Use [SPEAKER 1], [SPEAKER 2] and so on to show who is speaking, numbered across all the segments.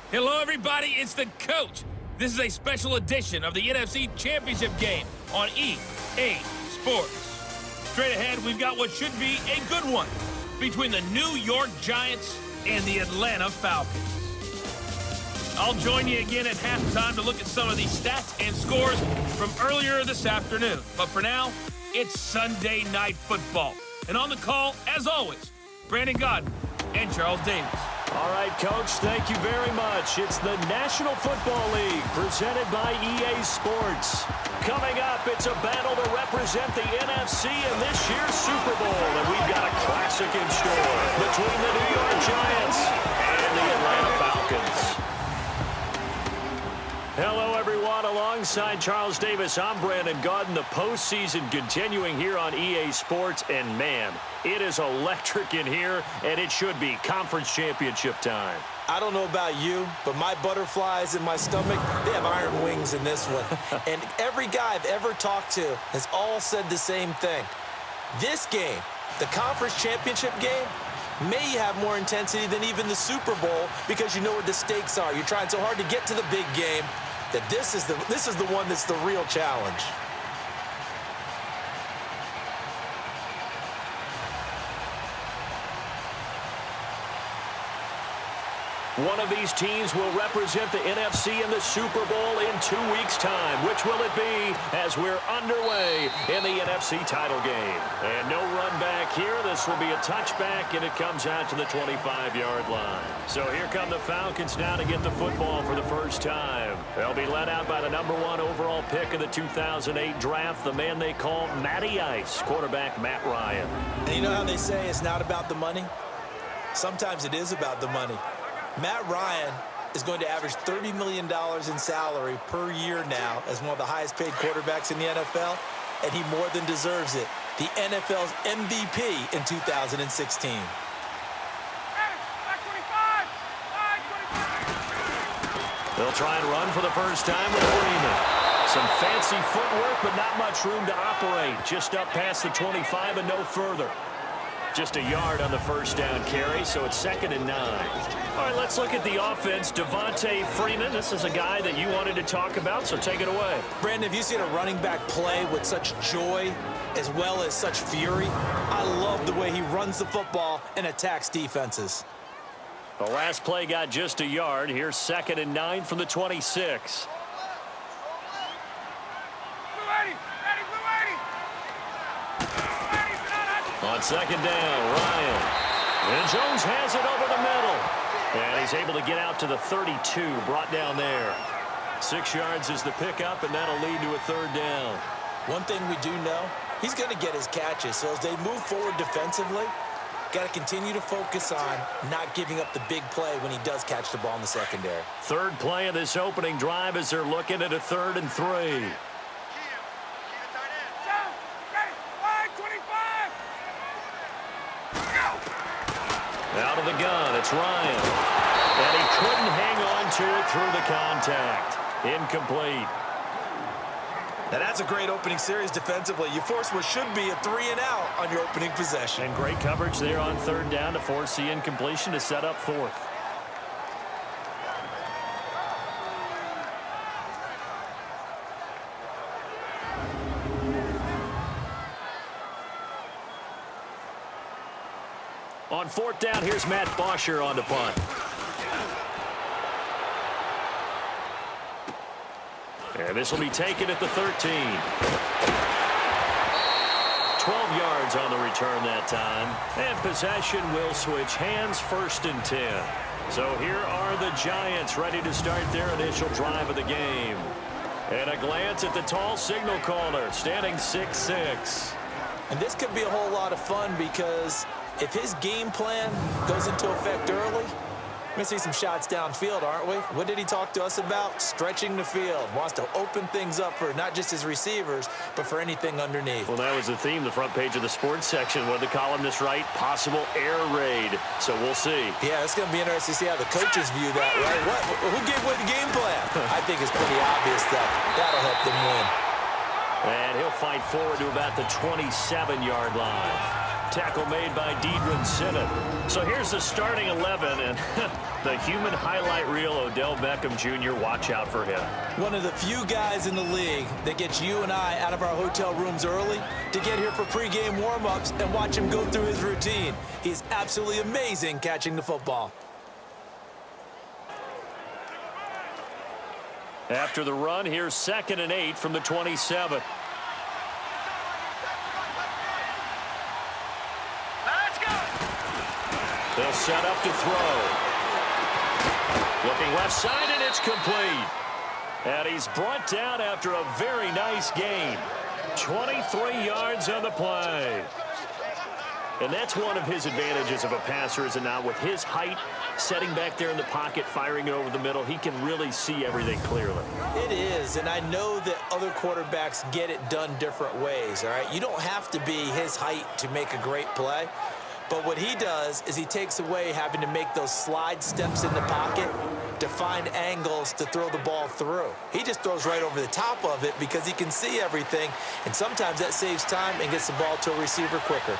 [SPEAKER 1] Hello, everybody. It's the coach. This is a special edition of the NFC Championship game on EA Sports. Straight ahead, we've got what should be a good one between the New York Giants and the Atlanta Falcons. I'll join you again at halftime to look at some of these stats and scores from earlier this afternoon. But for now, it's Sunday Night Football. And on the call, as always, Brandon Godden and Charles Davis.
[SPEAKER 2] All right, Coach, thank you very much. It's the National Football League presented by EA Sports. Coming up, it's a battle to represent the NFC in this year's Super Bowl. And we've got a classic in store between the New York Giants and the Atlanta Falcons. Hello, everyone. Alongside Charles Davis, I'm Brandon Godden. The postseason continuing here on EA Sports. And, man, it is electric in here, and it should be conference championship time.
[SPEAKER 3] I don't know about you, but my butterflies in my stomach, they have iron wings in this one. And every guy I've ever talked to has all said the same thing. This game, the conference championship game, may have more intensity than even the Super Bowl because you know what the stakes are. You're trying so hard to get to the big game that this is the one that's the real challenge.
[SPEAKER 2] One of these teams will represent the NFC in the Super Bowl in 2 weeks' time. Which will it be as we're underway in the NFC title game? And no run back here. This will be a touchback, and it comes out to the 25-yard line. So here come the Falcons now to get the football for the first time. They'll be led out by the #1 overall pick of the 2008 draft, the man they call Matty Ice, quarterback Matt Ryan.
[SPEAKER 3] And you know how they say it's not about the money? Sometimes it is about the money. Matt Ryan is going to average $30 million in salary per year now as one of the highest-paid quarterbacks in the NFL, and he more than deserves it. The NFL's MVP in 2016.
[SPEAKER 2] They'll try and run for the first time with Freeman. Some fancy footwork, but not much room to operate. Just up past the 25 and no further. Just a yard on the first down carry, so it's 2nd and 9. All right, let's look at the offense. Devontae Freeman, this is a guy that you wanted to talk about, so take it away.
[SPEAKER 3] Brandon, have you seen a running back play with such joy as well as such fury? I love the way he runs the football and attacks defenses.
[SPEAKER 2] The last play got just a yard. Here's 2nd and 9 from the 26. On 2nd down, Ryan. And Jones has it over the middle. And he's able to get out to the 32, brought down there. 6 yards is the pickup, and that'll lead to a 3rd down.
[SPEAKER 3] One thing we do know, he's going to get his catches. So as they move forward defensively, got to continue to focus on not giving up the big play when he does catch the ball in the secondary.
[SPEAKER 2] 3rd play of this opening drive as they're looking at a 3rd and 3. Out of the gun, it's Ryan. And he couldn't hang on to it through the contact. Incomplete.
[SPEAKER 3] Now that's a great opening series defensively. You force what should be a 3-and-out on your opening possession.
[SPEAKER 2] And great coverage there on 3rd down to force the incompletion to set up 4th. On 4th down, here's Matt Bosher on the punt. And this will be taken at the 13. 12 yards on the return that time. And possession will switch hands, 1st and 10. So here are the Giants ready to start their initial drive of the game. And a glance at the tall signal caller, standing 6'6".
[SPEAKER 3] And this could be a whole lot of fun because if his game plan goes into effect early, we're going to see some shots downfield, aren't we? What did he talk to us about? Stretching the field. Wants to open things up for not just his receivers, but for anything underneath.
[SPEAKER 2] Well, that was the theme, the front page of the sports section. What did the columnist write? Possible air raid. So we'll see.
[SPEAKER 3] Yeah, it's going to be interesting to see how the coaches view that, right? Who gave away the game plan? I think it's pretty obvious that that'll help them win.
[SPEAKER 2] And he'll fight forward to about the 27-yard line. Tackle made by Deidre Sinnott. So here's the starting 11, and the human highlight reel, Odell Beckham Jr., watch out for him.
[SPEAKER 3] One of the few guys in the league that gets you and I out of our hotel rooms early to get here for pregame warm-ups and watch him go through his routine. He's absolutely amazing catching the football.
[SPEAKER 2] After the run, here's 2nd and 8 from the 27. They'll set up to throw. Looking left side, and it's complete. And he's brought down after a very nice gain. 23 yards on the play. And that's one of his advantages of a passer, is it not? With his height, setting back there in the pocket, firing it over the middle, he can really see everything clearly.
[SPEAKER 3] It is, and I know that other quarterbacks get it done different ways, all right? You don't have to be his height to make a great play. But what he does is he takes away having to make those slide steps in the pocket to find angles to throw the ball through. He just throws right over the top of it because he can see everything, and sometimes that saves time and gets the ball to a receiver quicker.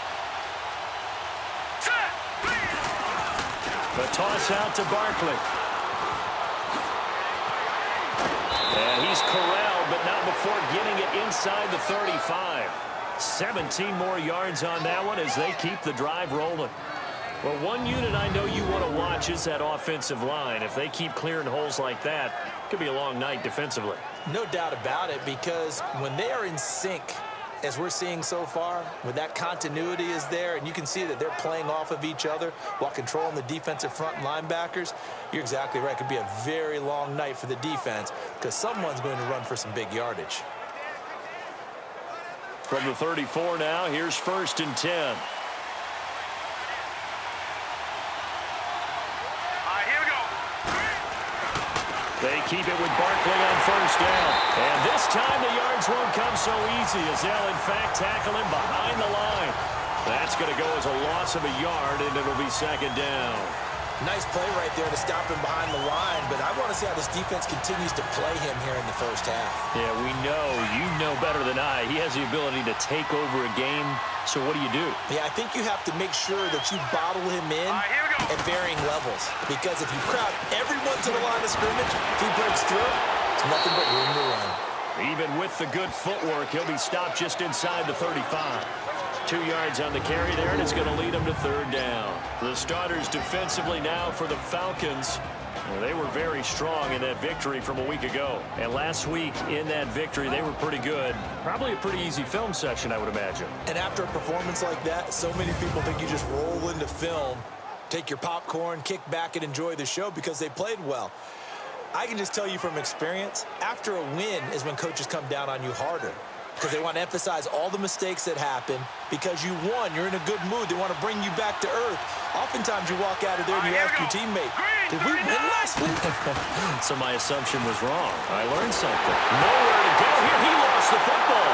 [SPEAKER 2] The toss out to Barkley. And he's corralled, but not before getting it inside the 35. 17 more yards on that one as they keep the drive rolling. Well, one unit I know you want to watch is that offensive line. If they keep clearing holes like that, it could be a long night defensively.
[SPEAKER 3] No doubt about it, because when they are in sync, as we're seeing so far, when that continuity is there and you can see that they're playing off of each other while controlling the defensive front and linebackers, you're exactly right. It could be a very long night for the defense because someone's going to run for some big yardage.
[SPEAKER 2] From the 34 now, here's 1st and 10. They keep it with Barkley on 1st down. And this time the yards won't come so easy as they'll, in fact, tackle him behind the line. That's going to go as a loss of a yard, and it'll be 2nd down.
[SPEAKER 3] Nice play right there to stop him behind the line, but I want to see how this defense continues to play him here in the first half.
[SPEAKER 2] Yeah, we know. You know better than I. He has the ability to take over a game, so what do you do?
[SPEAKER 3] Yeah, I think you have to make sure that you bottle him in at varying levels, because if you crowd everyone to the line of scrimmage, if he breaks through, it's nothing but room to run.
[SPEAKER 2] Even with the good footwork, he'll be stopped just inside the 35. 2 yards on the carry there, and it's going to lead them to 3rd down. The starters defensively now for the Falcons. Well, they were very strong in that victory from a week ago. And last week in that victory, they were pretty good. Probably a pretty easy film session, I would imagine.
[SPEAKER 3] And after a performance like that, so many people think you just roll into film, take your popcorn, kick back, and enjoy the show because they played well. I can just tell you from experience, after a win is when coaches come down on you harder, because they want to emphasize all the mistakes that happen. Because you won, you're in a good mood. They want to bring you back to earth. Oftentimes you walk out of there and you ask your teammate, did we win last week?
[SPEAKER 2] So my assumption was wrong. I learned something. Nowhere to go here. He lost the football.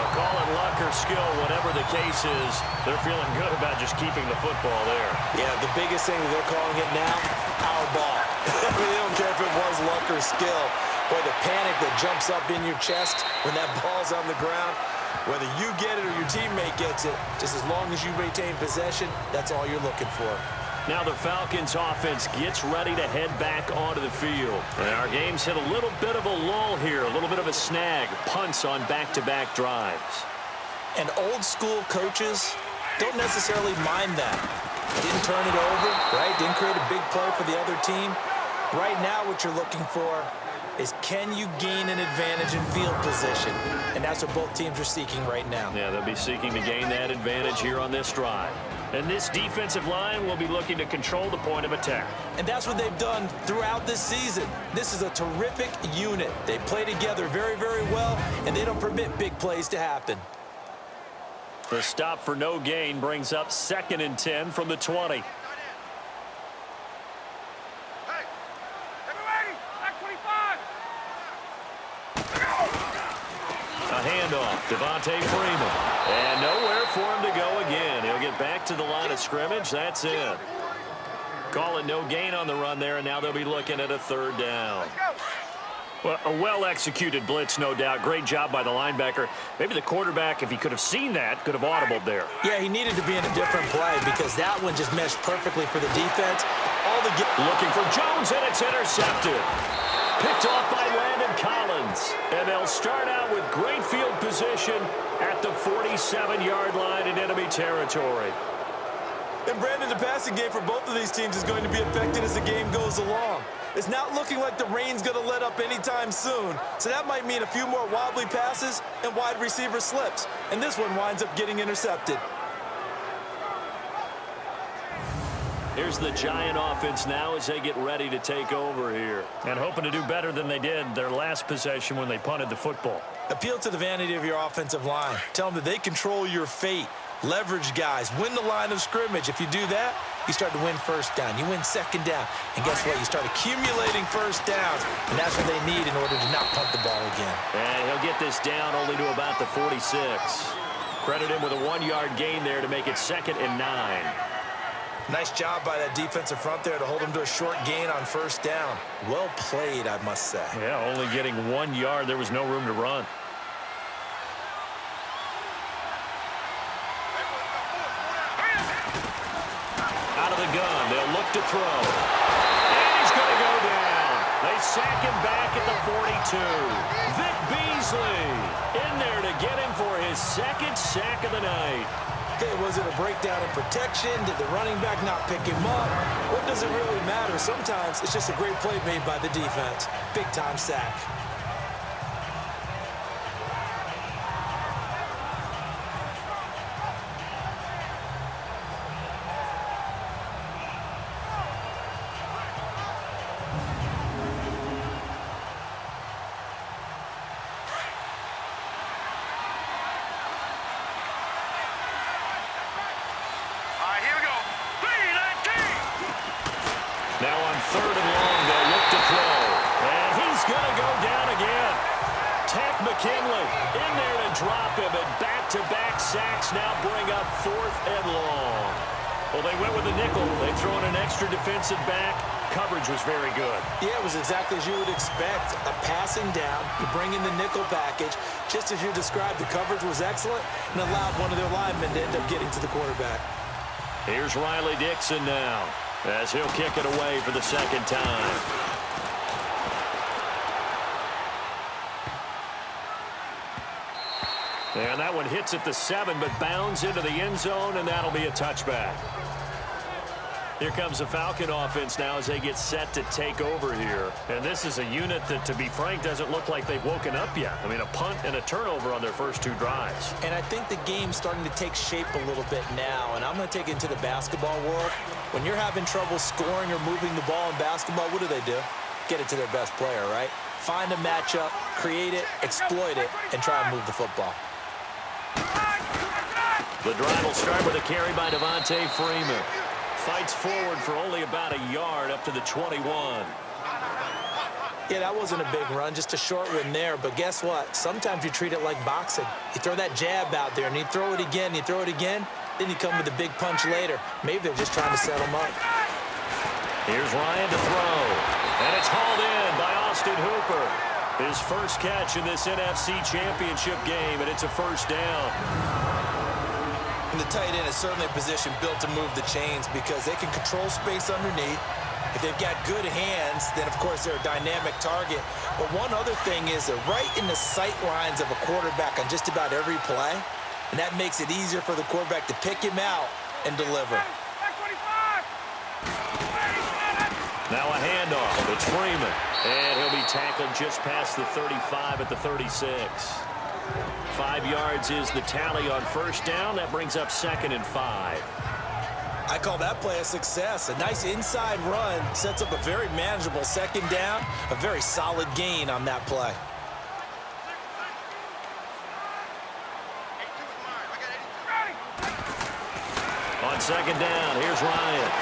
[SPEAKER 2] A call it luck or skill, whatever the case is, they're feeling good about just keeping the football there.
[SPEAKER 3] Yeah, the biggest thing that they're calling it now, our ball. I mean, they don't care if it was luck or skill. Boy, the panic that jumps up in your chest when that ball's on the ground, whether you get it or your teammate gets it, just as long as you retain possession, that's all you're looking for.
[SPEAKER 2] Now the Falcons offense gets ready to head back onto the field. And our game's hit a little bit of a lull here, a little bit of a snag, punts on back-to-back drives.
[SPEAKER 3] And old school coaches don't necessarily mind that. Didn't turn it over, right? Didn't create a big play for the other team. Right now what you're looking for is, can you gain an advantage in field position? And that's what both teams are seeking right now.
[SPEAKER 2] Yeah, they'll be seeking to gain that advantage here on this drive. And this defensive line will be looking to control the point of attack.
[SPEAKER 3] And that's what they've done throughout this season. This is a terrific unit. They play together very, very well, and they don't permit big plays to happen.
[SPEAKER 2] The stop for no gain brings up 2nd and 10 from the 20. A handoff, Devontae Freeman. And nowhere for him to go again. He'll get back to the line of scrimmage. That's it. Call it no gain on the run there, and now they'll be looking at a 3rd down. Well, a well-executed blitz, no doubt. Great job by the linebacker. Maybe the quarterback, if he could have seen that, could have audibled there.
[SPEAKER 3] Yeah, he needed to be in a different play because that one just meshed perfectly for the defense.
[SPEAKER 2] Looking for Jones, and it's intercepted. Picked off by Landon Collins. And they'll start out with great field position at the 47-yard line in enemy territory.
[SPEAKER 3] And Brandon, the passing game for both of these teams is going to be affected as the game goes along. It's not looking like the rain's going to let up anytime soon, so that might mean a few more wobbly passes and wide receiver slips. And this one winds up getting intercepted.
[SPEAKER 2] Here's the Giant offense now as they get ready to take over here. And hoping to do better than they did their last possession when they punted the football.
[SPEAKER 3] Appeal to the vanity of your offensive line. Tell them that they control your fate. Leverage guys. Win the line of scrimmage. If you do that, you start to win first down. You win second down. And guess what? You start accumulating first downs. And that's what they need in order to not punt the ball again.
[SPEAKER 2] And he'll get this down only to about the 46. Credit him with a 1-yard gain there to make it 2nd and 9.
[SPEAKER 3] Nice job by that defensive front there to hold him to a short gain on first down. Well played, I must say.
[SPEAKER 2] Yeah, only getting 1 yard. There was no room to run. Out of the gun, they'll look to throw. And he's going to go down. They sack him back at the 42. Vic Beasley in there to get him for his 2nd sack of the night.
[SPEAKER 3] Okay, was it a breakdown in protection? Did the running back not pick him up? What does it really matter? Sometimes it's just a great play made by the defense. Big-time sack.
[SPEAKER 2] Now on 3rd and long, they'll look to throw. And he's going to go down again. Tack McKinley in there to drop him. And back-to-back sacks now bring up 4th and long. Well, they went with the nickel. They throw in an extra defensive back. Coverage was very good.
[SPEAKER 3] Yeah, it was exactly as you would expect. A passing down. You bring in the nickel package. Just as you described, the coverage was excellent and allowed one of their linemen to end up getting to the quarterback.
[SPEAKER 2] Here's Riley Dixon now, as he'll kick it away for the 2nd time. And that one hits at the 7, but bounds into the end zone, and that'll be a touchback. Here comes the Falcon offense now as they get set to take over here. And this is a unit that, to be frank, doesn't look like they've woken up yet. I mean, a punt and a turnover on their first 2 drives.
[SPEAKER 3] And I think the game's starting to take shape a little bit now. And I'm going to take it into the basketball world. When you're having trouble scoring or moving the ball in basketball, what do? Get it to their best player, right? Find a matchup, create it, exploit it, and try and move the football.
[SPEAKER 2] The drive will start with a carry by Devontae Freeman. Fights forward for only about a yard up to the 21.
[SPEAKER 3] Yeah, that wasn't a big run, just a short one there. But guess what? Sometimes you treat it like boxing. You throw that jab out there, and you throw it again, you throw it again, then you come with a big punch later. Maybe they're just trying to set them up.
[SPEAKER 2] Here's Ryan to throw. And it's hauled in by Austin Hooper. His first catch in this NFC Championship game, and it's a first down.
[SPEAKER 3] And the tight end is certainly a position built to move the chains because they can control space underneath. If they've got good hands, then, of course, they're a dynamic target. But one other thing is they're right in the sight lines of a quarterback on just about every play, and that makes it easier for the quarterback to pick him out and deliver.
[SPEAKER 2] Now a handoff. It's Freeman. And he'll be tackled just past the 35 at the 36. 5 yards is the tally on first down. That brings up 2nd and 5.
[SPEAKER 3] I call that play a success. A nice inside run sets up a very manageable 2nd down. A very solid gain on that play.
[SPEAKER 2] On 2nd down, here's Ryan.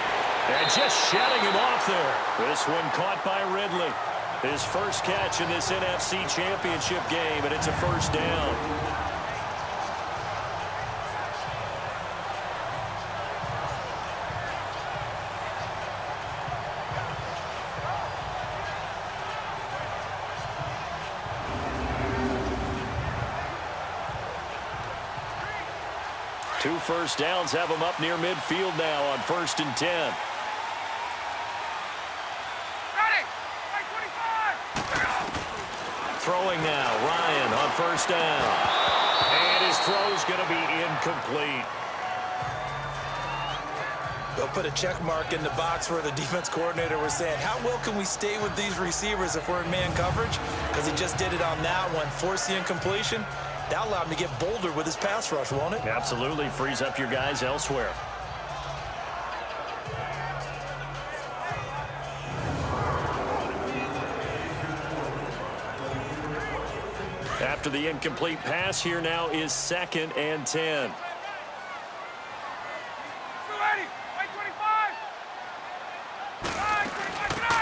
[SPEAKER 2] And just shedding him off there. This one caught by Ridley. His first catch in this NFC Championship game, and it's a first down. 2 first downs have them up near midfield now on 1st and 10. Throwing now, Ryan on 1st down. And his throw's going to be incomplete.
[SPEAKER 3] They'll put a check mark in the box where the defense coordinator was saying, how well can we stay with these receivers if we're in man coverage? Because he just did it on that one, forced the incompletion. That allowed him to get bolder with his pass rush, won't it?
[SPEAKER 2] Absolutely, frees up your guys elsewhere. After the incomplete pass, here now is 2nd and 10.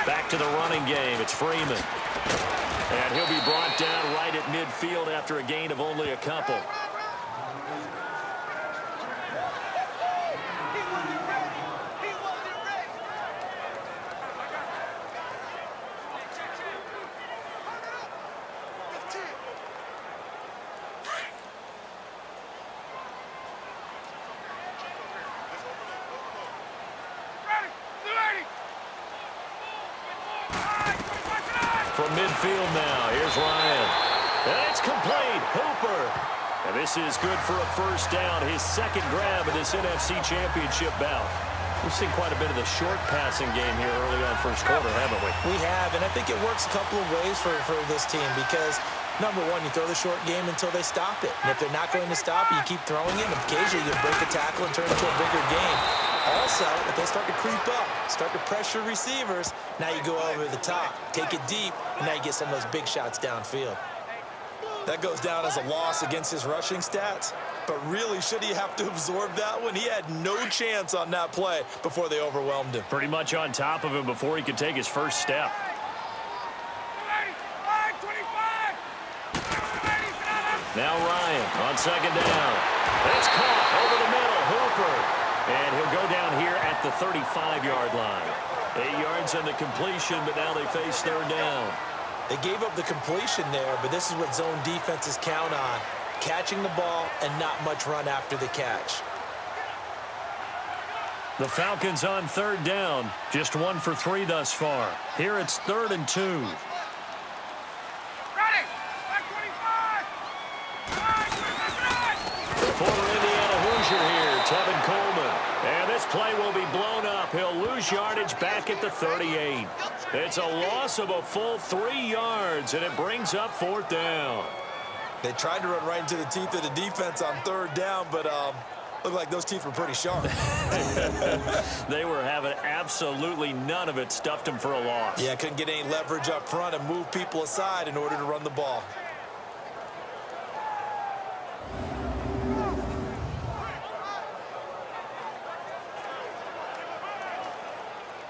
[SPEAKER 2] Back to the running game. It's Freeman. And he'll be brought down right at midfield after a gain of only a couple. From midfield now, here's Ryan. And it's complete. Hooper. And this is good for a 1st down. His 2nd grab of this NFC Championship bout. We've seen quite a bit of the short passing game here early on 1st quarter, haven't we?
[SPEAKER 3] We have, and I think it works a couple of ways for this team because, number one, you throw the short game until they stop it. And if they're not going to stop it, you keep throwing it, and occasionally you break a tackle and turn it into a bigger game. Also, if they start to creep up, start to pressure receivers, now you go over the top, take it deep, and now you get some of those big shots downfield. That goes down as a loss against his rushing stats, but really, should he have to absorb that one? He had no chance on that play before they overwhelmed him.
[SPEAKER 2] Pretty much on top of him before he could take his first step. Now Ryan on 2nd down. It's caught over the middle. Hooper. And he'll go down here at the 35-yard line. 8 yards on the completion, but now they face 3rd down.
[SPEAKER 3] They gave up the completion there, but this is what zone defenses count on. Catching the ball and not much run after the catch.
[SPEAKER 2] The Falcons on 3rd down. Just 1 for 3 thus far. Here it's 3rd and 2. Former Indiana Hoosier here, Tevin Coleman. And this play will be blown up. He'll lose yardage back at the 38. It's a loss of a full 3 yards, and it brings up 4th down.
[SPEAKER 3] They tried to run right into the teeth of the defense on 3rd down, but looked like those teeth were pretty sharp.
[SPEAKER 2] They were having absolutely none of it. Stuffed him for a loss.
[SPEAKER 3] Yeah, couldn't get any leverage up front and move people aside in order to run the ball.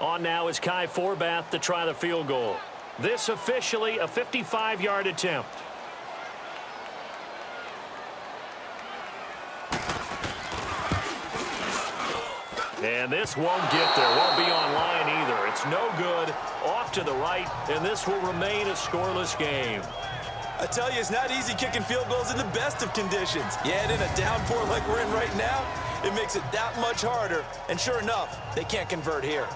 [SPEAKER 2] On now is Kai Forbath to try the field goal. This officially a 55-yard attempt. And this won't get there. Won't be on line either. It's no good. Off to the right, and this will remain a scoreless game.
[SPEAKER 3] I tell you, it's not easy kicking field goals in the best of conditions. Yet in a downpour like we're in right now, it makes it that much harder. And sure enough, they can't convert here.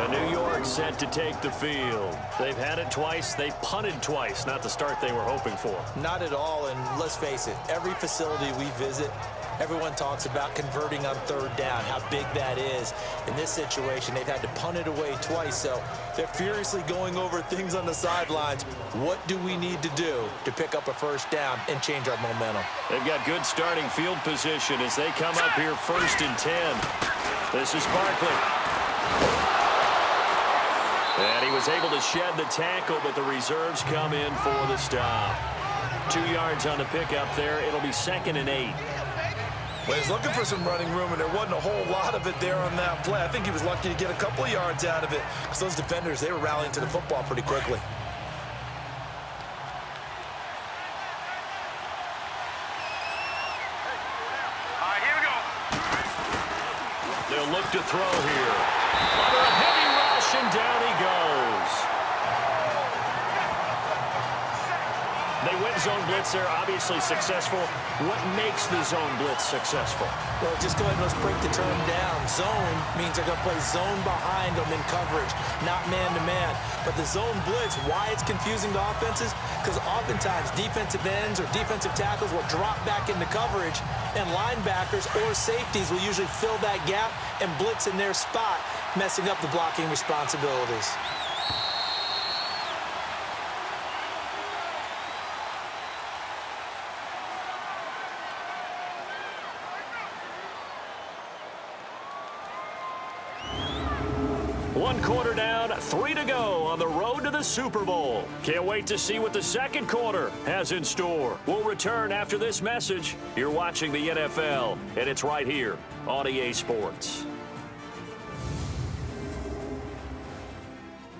[SPEAKER 2] New York set to take the field. They've had it twice. They've punted twice. Not the start they were hoping for.
[SPEAKER 3] Not at all, and let's face it, every facility we visit, everyone talks about converting on 3rd down, how big that is. In this situation, they've had to punt it away twice, so they're furiously going over things on the sidelines. What do we need to do to pick up a 1st down and change our momentum?
[SPEAKER 2] They've got good starting field position as they come up here 1st and 10. This is Barkley. And he was able to shed the tackle, but the reserves come in for the stop. 2 yards on the pickup there. It'll be 2nd and 8.
[SPEAKER 3] Well, he's looking for some running room, and there wasn't a whole lot of it there on that play. I think he was lucky to get a couple of yards out of it because those defenders, they were rallying to the football pretty quickly.
[SPEAKER 4] All right, here we go.
[SPEAKER 2] They'll look to throw here. Under a heavy rush, and down he goes. zone blitz there, obviously successful. What makes the zone blitz successful?
[SPEAKER 3] Well, just go ahead and let's break the term down. Zone means they're going to play zone behind them in coverage, not man-to-man. But the zone blitz, why it's confusing to offenses? Because oftentimes defensive ends or defensive tackles will drop back into coverage, and linebackers or safeties will usually fill that gap and blitz in their spot, messing up the blocking responsibilities.
[SPEAKER 2] One quarter down, 3 to go on the road to the Super Bowl. Can't wait to see what the second quarter has in store. We'll return after this message. You're watching the NFL, and it's right here on EA Sports.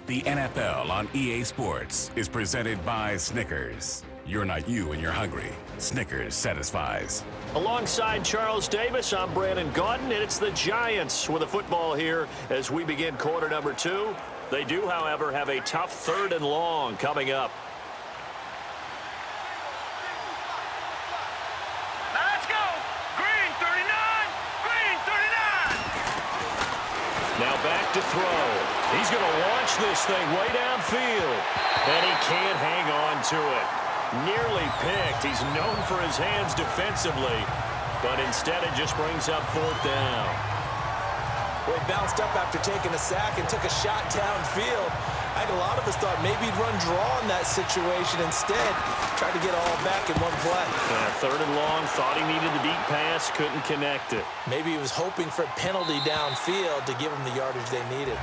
[SPEAKER 5] The NFL on EA Sports is presented by Snickers. You're not you when you're hungry. Snickers satisfies.
[SPEAKER 2] Alongside Charles Davis, I'm Brandon Gaudin, and it's the Giants with the football here as we begin quarter number 2. They do, however, have a tough 3rd and long coming up.
[SPEAKER 4] Let's go. Green 39. Green 39.
[SPEAKER 2] Now back to throw. He's going to launch this thing way downfield, and he can't hang on to it. Nearly picked. He's known for his hands defensively, but instead it just brings up 4th down.
[SPEAKER 3] Well, he bounced up after taking a sack and took a shot downfield. I think a lot of us thought maybe he'd run draw in that situation. Instead, tried to get all back in one play.
[SPEAKER 2] Yeah, 3rd and long, thought he needed the deep pass, couldn't connect it.
[SPEAKER 3] Maybe he was hoping for a penalty downfield to give him the yardage they needed.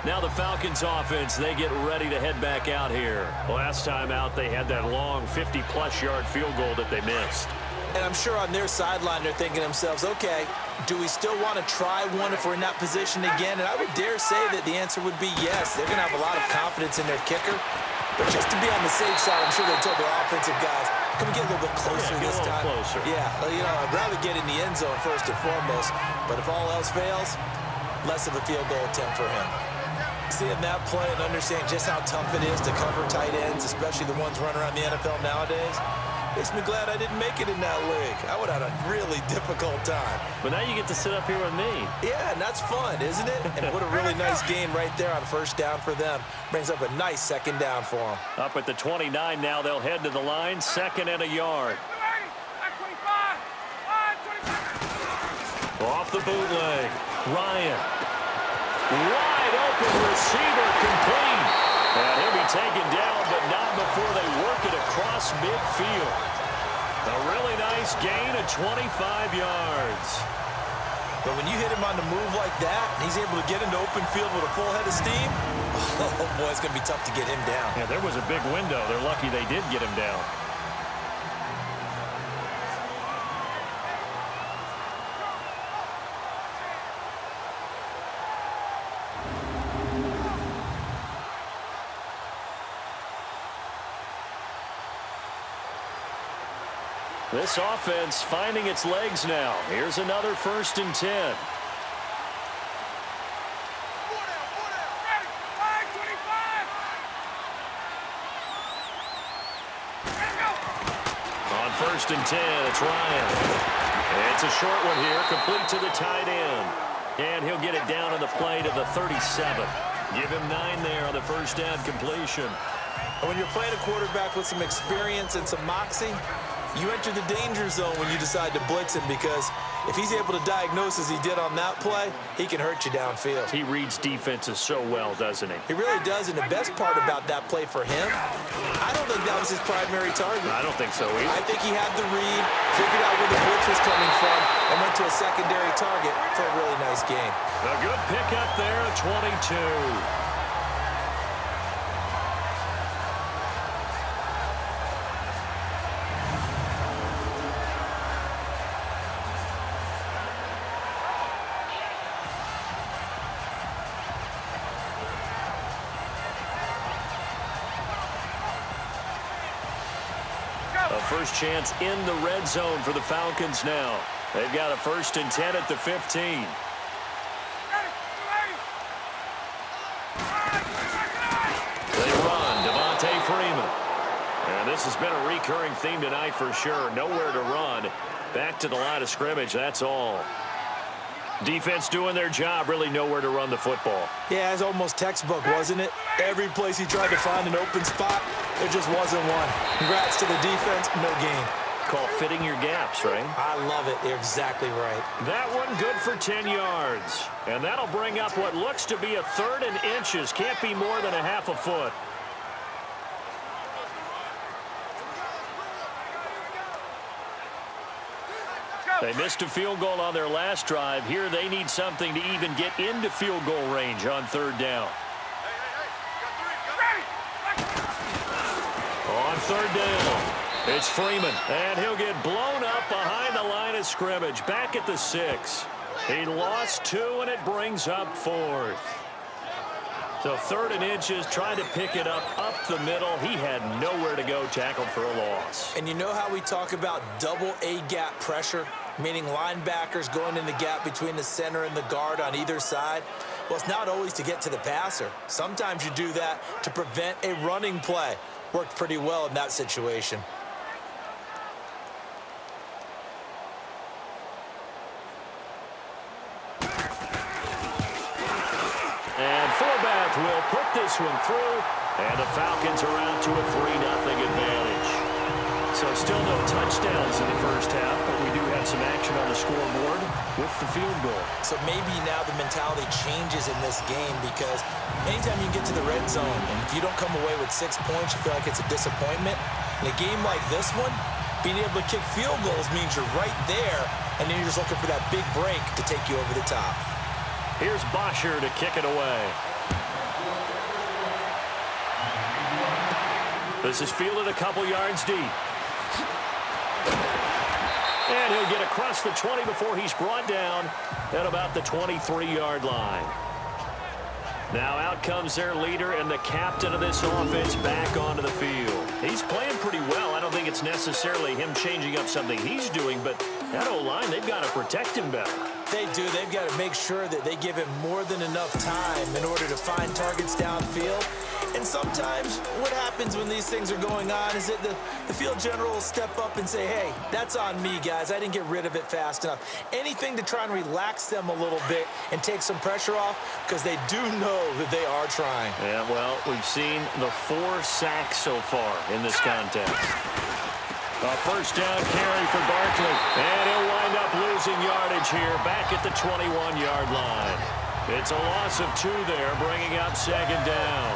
[SPEAKER 2] Now the Falcons offense, they get ready to head back out here. Last time out, they had that long 50-plus yard field goal that they missed.
[SPEAKER 3] And I'm sure on their sideline, they're thinking to themselves, okay, do we still want to try one if we're in that position again? And I would dare say that the answer would be yes. They're going to have a lot of confidence in their kicker. But just to be on the safe side, I'm sure they told their offensive guys, can we get a little bit closer this time?
[SPEAKER 2] Closer.
[SPEAKER 3] Yeah, you know, I'd rather get in the end zone first and foremost. But if all else fails, less of a field goal attempt for him. Seeing that play and understanding just how tough it is to cover tight ends, especially the ones running around the NFL nowadays, makes me glad I didn't make it in that league. I would have had a really difficult time.
[SPEAKER 2] But now you get to sit up here with me.
[SPEAKER 3] Yeah, and that's fun, isn't it? And what a really nice game right there on 1st down for them. Brings up a nice 2nd down for them.
[SPEAKER 2] Up at the 29 now, they'll head to the line, 2nd and a yard. Off the bootleg, Ryan. Wide open receiver complete. And he'll be taken down, but not before they work it across midfield. A really nice gain of 25 yards.
[SPEAKER 3] But when you hit him on the move like that, and he's able to get into open field with a full head of steam, oh boy, it's going to be tough to get him down.
[SPEAKER 2] Yeah, there was a big window. They're lucky they did get him down. This offense finding its legs now. Here's another 1st and 10. On 1st and 10, it's Ryan. It's a short one here, complete to the tight end. And he'll get it down on the play to the 37. Give him 9 there on the 1st down completion.
[SPEAKER 3] And when you're playing a quarterback with some experience and some moxie, you enter the danger zone when you decide to blitz him, because if he's able to diagnose as he did on that play, he can hurt you downfield.
[SPEAKER 2] He reads defenses so well, doesn't he?
[SPEAKER 3] He really does, and the best part about that play for him, I don't think that was his primary target.
[SPEAKER 2] I don't think so either.
[SPEAKER 3] I think he had the read, figured out where the blitz was coming from, and went to a secondary target for a really nice gain.
[SPEAKER 2] A good pickup there, 22. A first chance in the red zone for the Falcons now. They've got a 1st and 10 at the 15. this has been a recurring theme tonight for sure. Nowhere to run. Back to the line of scrimmage, that's all. Defense doing their job, really nowhere to run the football.
[SPEAKER 3] Yeah, it's almost textbook, wasn't it? Every place he tried to find an open spot, there just wasn't one. Congrats to the defense, no gain.
[SPEAKER 2] Call fitting your gaps, right?
[SPEAKER 3] I love it. You're exactly right.
[SPEAKER 2] That one good for 10 yards. And that'll bring up what looks to be a 3rd and inches. Can't be more than a half a foot. They missed a field goal on their last drive. Here they need something to even get into field goal range on 3rd down. On 3rd down, it's Freeman, and he'll get blown up behind the line of scrimmage, back at the 6. He lost 2, and it brings up 4th. So 3rd and inches, trying to pick it up the middle. He had nowhere to go, tackled for a loss.
[SPEAKER 3] And you know how we talk about double A-gap pressure, meaning linebackers going in the gap between the center and the guard on either side? Well, it's not always to get to the passer. Sometimes you do that to prevent a running play. Worked pretty well in that situation.
[SPEAKER 2] And Forbath will put this one through, and the Falcons are out to a 3-0 advantage. So still no touchdowns in the first half, but we do have some action on the scoreboard with the field goal.
[SPEAKER 3] So maybe now the mentality changes in this game, because anytime you get to the red zone and if you don't come away with 6 points, you feel like it's a disappointment. In a game like this one, being able to kick field goals means you're right there, and then you're just looking for that big break to take you over the top.
[SPEAKER 2] Here's Bosher to kick it away. This is fielded a couple yards deep. And he'll get across the 20 before he's brought down at about the 23-yard line. Now out comes their leader and the captain of this offense back onto the field. He's playing pretty well. I don't think it's necessarily him changing up something he's doing, but that O-line, they've got to protect him better.
[SPEAKER 3] They do. They've got to make sure that they give him more than enough time in order to find targets downfield. And sometimes what happens when these things are going on is that the field general will step up and say, hey, that's on me, guys. I didn't get rid of it fast enough. Anything to try and relax them a little bit and take some pressure off, because they do know that they are trying.
[SPEAKER 2] Yeah, well, we've seen the 4 sacks so far in this contest. A first down carry for Barkley, and he'll wind up losing yardage here back at the 21-yard line. It's a loss of 2 there, bringing up 2nd down.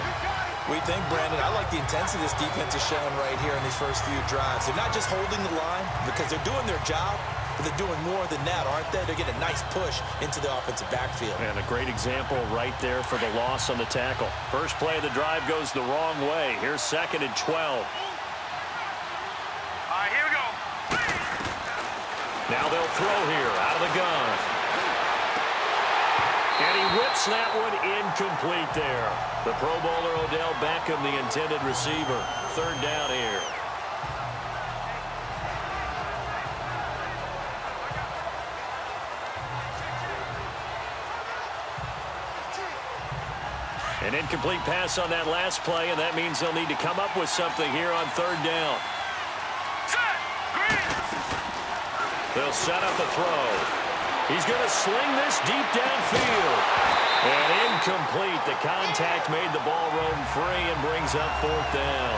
[SPEAKER 3] We think, Brandon, I like the intensity this defense is showing right here in these first few drives. They're not just holding the line because they're doing their job, but they're doing more than that, aren't they? They're getting a nice push into the offensive backfield.
[SPEAKER 2] And a great example right there for the loss on the tackle. First play of the drive goes the wrong way. Here's 2nd and 12.
[SPEAKER 4] Here we go.
[SPEAKER 2] Now they'll throw here out of the gun. And he whips that one incomplete there. The Pro Bowler Odell Beckham, the intended receiver. 3rd down here. An incomplete pass on that last play, and that means they'll need to come up with something here on 3rd down. They'll set up the throw. He's going to sling this deep downfield. And incomplete. The contact made the ball roam free and brings up 4th down.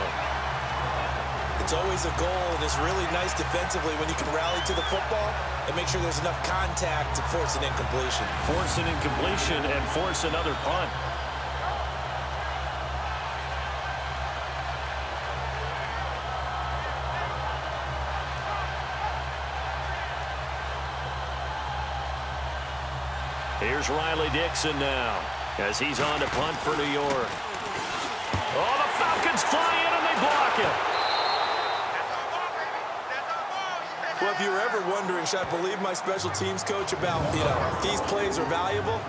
[SPEAKER 3] It's always a goal, and it's really nice defensively when you can rally to the football and make sure there's enough contact to force an incompletion.
[SPEAKER 2] Force an incompletion and force another punt. Here's Riley Dixon now as he's on to punt for New York. Oh, the Falcons fly in and they block it.
[SPEAKER 3] Well, if you were ever wondering, should I believe my special teams coach about, these plays are valuable?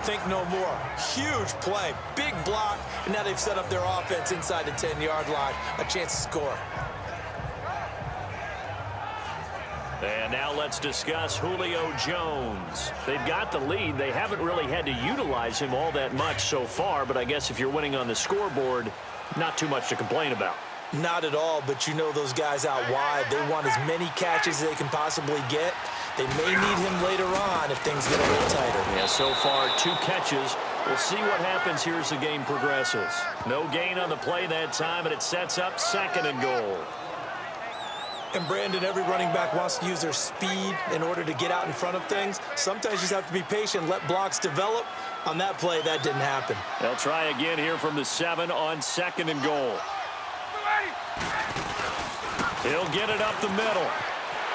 [SPEAKER 3] Think no more. Huge play, big block, and now they've set up their offense inside the 10-yard line. A chance to score.
[SPEAKER 2] And now let's discuss Julio Jones. They've got the lead. They haven't really had to utilize him all that much so far, but I guess if you're winning on the scoreboard, not too much to complain about.
[SPEAKER 3] Not at all, but you know those guys out wide, they want as many catches as they can possibly get. They may need him later on if things get a little tighter.
[SPEAKER 2] Yeah, so far, 2 catches. We'll see what happens here as the game progresses. No gain on the play that time, and it sets up 2nd and goal.
[SPEAKER 3] And Brandon, every running back wants to use their speed in order to get out in front of things. Sometimes you just have to be patient, let blocks develop. On that play, that didn't happen.
[SPEAKER 2] They'll try again here from the 7 on 2nd and goal. He'll get it up the middle.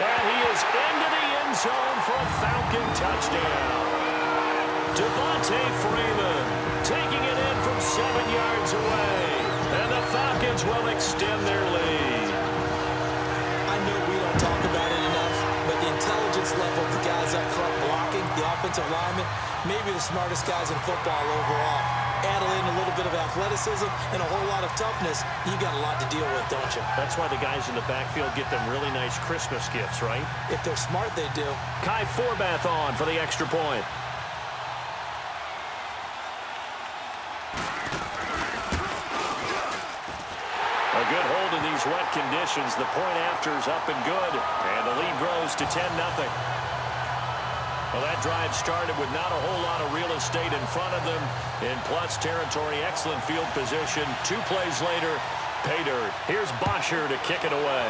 [SPEAKER 2] And he is into the end zone for a Falcon touchdown. Devontae Freeman taking it in from 7 yards away. And the Falcons will extend their lead.
[SPEAKER 3] I know we don't talk about it enough, but the intelligence level of the guys up front blocking, the offensive linemen, maybe the smartest guys in football overall. Add in a little bit of athleticism and a whole lot of toughness, you got a lot to deal with, don't you?
[SPEAKER 2] That's why the guys in the backfield get them really nice Christmas gifts, right?
[SPEAKER 3] If they're smart, they do.
[SPEAKER 2] Kai Forbath on for the extra point. A good hold in these wet conditions. The point after is up and good, and the lead grows to 10-0. Well, that drive started with not a whole lot of real estate in front of them. In plus territory, excellent field position. 2 plays later, pay dirt. Here's Bosher to kick it away.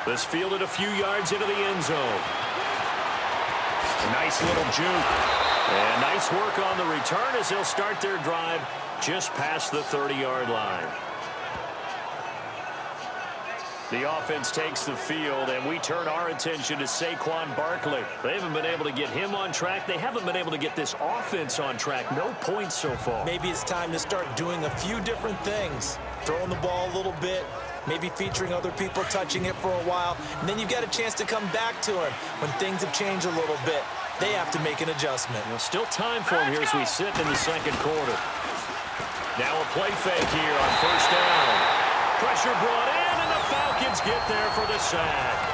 [SPEAKER 2] This fielded a few yards into the end zone. A nice little juke. And nice work on the return as they'll start their drive just past the 30-yard line. The offense takes the field, and we turn our attention to Saquon Barkley. They haven't been able to get him on track. They haven't been able to get this offense on track. No points so far.
[SPEAKER 3] Maybe it's time to start doing a few different things. Throwing the ball a little bit, maybe featuring other people touching it for a while, and then you've got a chance to come back to him when things have changed a little bit. They have to make an adjustment.
[SPEAKER 2] Well, still time for him here as we sit in the 2nd quarter. Now a play fake here on 1st down. Pressure brought in, and the Falcons get there for the sack.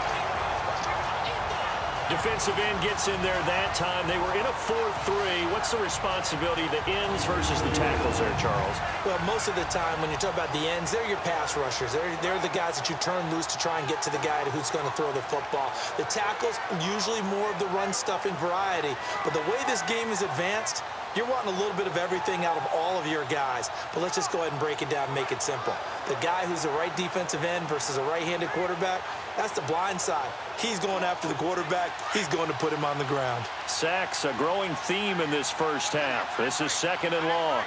[SPEAKER 2] Defensive end gets in there that time. They were in a 4-3. What's the responsibility of the ends versus the tackles there, Charles?
[SPEAKER 3] Well, most of the time when you talk about the ends, they're your pass rushers. They're the guys that you turn loose to try and get to the guy who's going to throw the football. The tackles, usually more of the run-stuffing variety. But the way this game is advanced, you're wanting a little bit of everything out of all of your guys. But let's just go ahead and break it down and make it simple. The guy who's the right defensive end versus a right-handed quarterback, that's the blind side. He's going after the quarterback. He's going to put him on the ground.
[SPEAKER 2] Sacks, a growing theme in this first half. This is 2nd and long.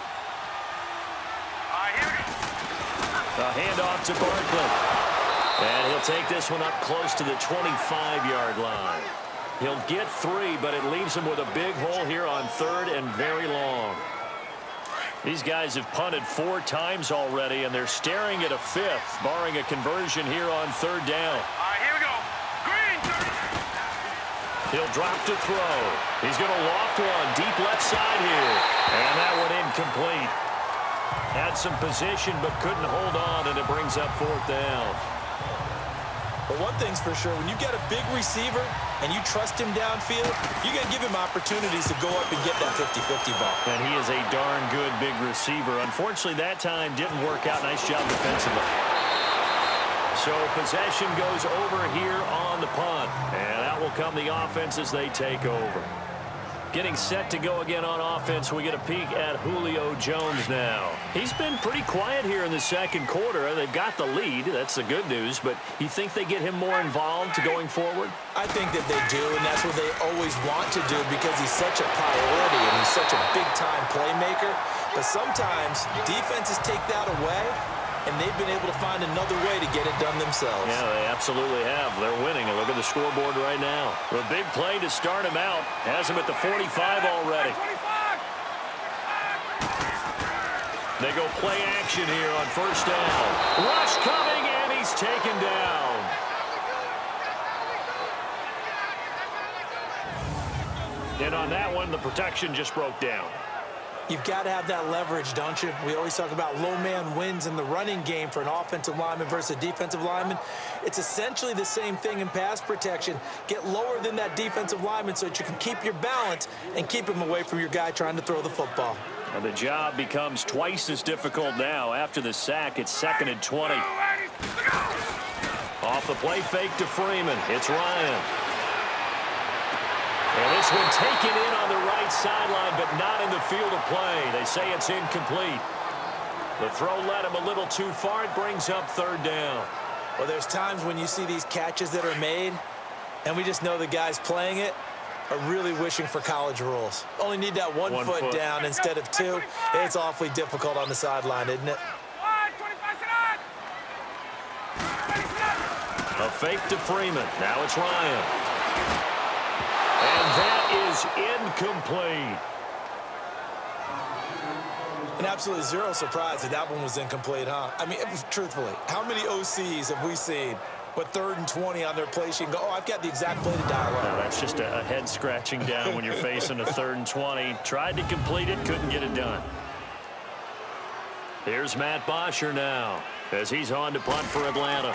[SPEAKER 2] A handoff to Barkley. And he'll take this one up close to the 25-yard line. He'll get 3, but it leaves him with a big hole here on 3rd and very long. These guys have punted 4 times already, and they're staring at a 5th, barring a conversion here on 3rd down.
[SPEAKER 4] Here we go. Green, 30.
[SPEAKER 2] He'll drop to throw. He's going to loft one deep left side here. And that one incomplete. Had some position, but couldn't hold on, and it brings up 4th down.
[SPEAKER 3] But one thing's for sure, when you got a big receiver and you trust him downfield, you're going to give him opportunities to go up and get that 50-50 ball.
[SPEAKER 2] And he is a darn good big receiver. Unfortunately, that time didn't work out. Nice job defensively. So possession goes over here on the punt. And out will come the offense as they take over. Getting set to go again on offense, we get a peek at Julio Jones now. He's been pretty quiet here in the 2nd quarter. They've got the lead. That's the good news. But you think they get him more involved going forward?
[SPEAKER 3] I think that they do, and that's what they always want to do because he's such a priority and he's such a big-time playmaker. But sometimes defenses take that away, and they've been able to find another way to get it done themselves.
[SPEAKER 2] Yeah, they absolutely have. They're winning, and look at the scoreboard right now. A big play to start him out. Has him at the 45 already.
[SPEAKER 4] 25.
[SPEAKER 2] They go play action here on 1st down. Rush coming, and he's taken down. And on that one, the protection just broke down.
[SPEAKER 3] You've got to have that leverage, don't you? We always talk about low man wins in the running game for an offensive lineman versus a defensive lineman. It's essentially the same thing in pass protection. Get lower than that defensive lineman so that you can keep your balance and keep him away from your guy trying to throw the football.
[SPEAKER 2] And the job becomes twice as difficult now. After the sack, it's 2nd and 20. Off the play fake to Freeman. It's Ryan. And this one taken in on the right sideline, but not in the field of play. They say it's incomplete. The throw led him a little too far. It brings up 3rd down.
[SPEAKER 3] Well, there's times when you see these catches that are made, and we just know the guys playing it are really wishing for college rules. Only need that one foot down instead of 2. It's awfully difficult on the sideline, isn't it?
[SPEAKER 2] A fake to Freeman. Now it's Ryan. And that is incomplete.
[SPEAKER 3] And absolutely zero surprise that one was incomplete, huh? I mean, truthfully, how many OCs have we seen with 3rd and 20 on their play sheet and go, oh, I've got the exact play to dial up?
[SPEAKER 2] No, that's just a head scratching down when you're facing a 3rd and 20. Tried to complete it, couldn't get it done. Here's Matt Bosher now as he's on to punt for Atlanta.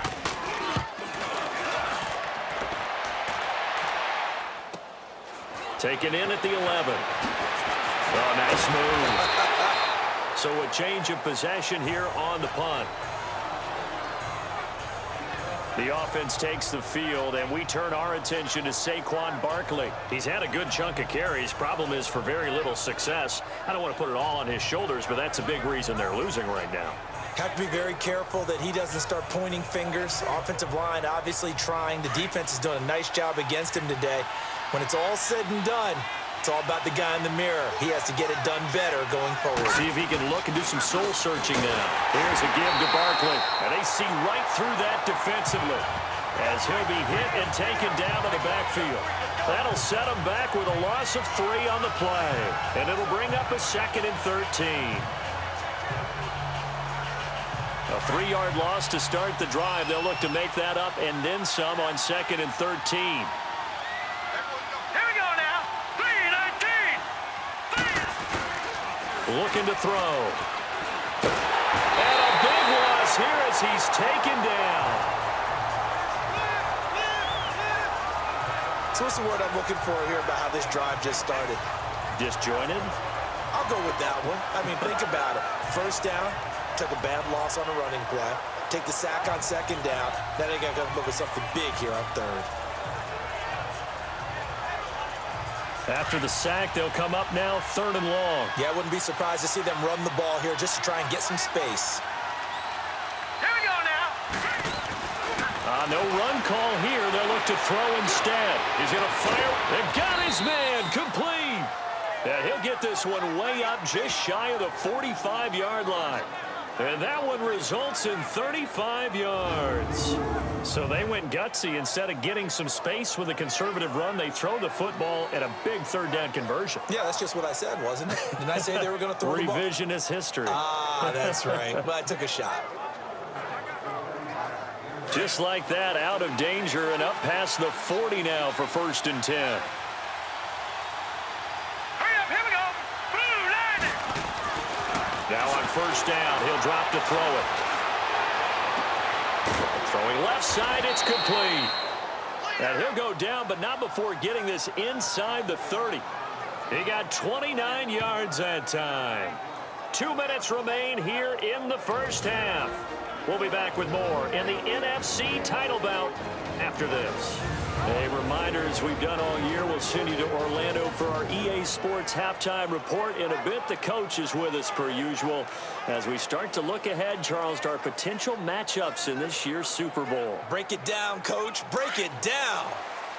[SPEAKER 2] Taken in at the 11. Oh, nice move. So a change of possession here on the punt. The offense takes the field, and we turn our attention to Saquon Barkley. He's had a good chunk of carries. Problem is for very little success. I don't want to put it all on his shoulders, but that's a big reason they're losing right now.
[SPEAKER 3] Have to be very careful that he doesn't start pointing fingers. Offensive line obviously trying. The defense is doing a nice job against him today. When it's all said and done, it's all about the guy in the mirror. He has to get it done better going forward.
[SPEAKER 2] See if he can look and do some soul searching now. Here's a give to Barkley, and they see right through that defensively as he'll be hit and taken down to the backfield. That'll set him back with a loss of 3 on the play, and it'll bring up a 2nd and 13. A 3-yard loss to start the drive. They'll look to make that up and then some on 2nd and 13. Looking to throw. And a big loss here as he's taken down.
[SPEAKER 3] So what's the word I'm looking for here about how this drive just started?
[SPEAKER 2] Disjointed?
[SPEAKER 3] I'll go with that one. I mean, think about it. 1st down, took a bad loss on a running play. Take the sack on 2nd down. Then they got to look at something big here on 3rd.
[SPEAKER 2] After the sack, they'll come up now 3rd and long.
[SPEAKER 3] Yeah, I wouldn't be surprised to see them run the ball here just to try and get some space.
[SPEAKER 4] Here we go now.
[SPEAKER 2] No run call here. They'll look to throw instead. He's going to fire. They've got his man complete. And he'll get this one way up just shy of the 45-yard line. And that one results in 35 yards. So they went gutsy. Instead of getting some space with a conservative run, they throw the football at a big 3rd down conversion.
[SPEAKER 3] Yeah, that's just what I said, wasn't it? Didn't I say they were going to throw the ball?
[SPEAKER 2] Revisionist history.
[SPEAKER 3] Ah, that's right. But I took a shot.
[SPEAKER 2] Just like that, out of danger and up past the 40 now for 1st and 10.
[SPEAKER 4] Hurry up, here we go. Blue line.
[SPEAKER 2] Now on 1st down, he'll drop to throw it. Throwing left side, it's complete. And he'll go down, but not before getting this inside the 30. He got 29 yards that time. 2 minutes remain here in the 1st half. We'll be back with more in the NFC title bout after this. A reminder, as we've done all year, we'll send you to Orlando for our EA Sports halftime report. In a bit, the coach is with us per usual as we start to look ahead, Charles, to our potential matchups in this year's Super Bowl.
[SPEAKER 3] Break it down, Coach. Break it down.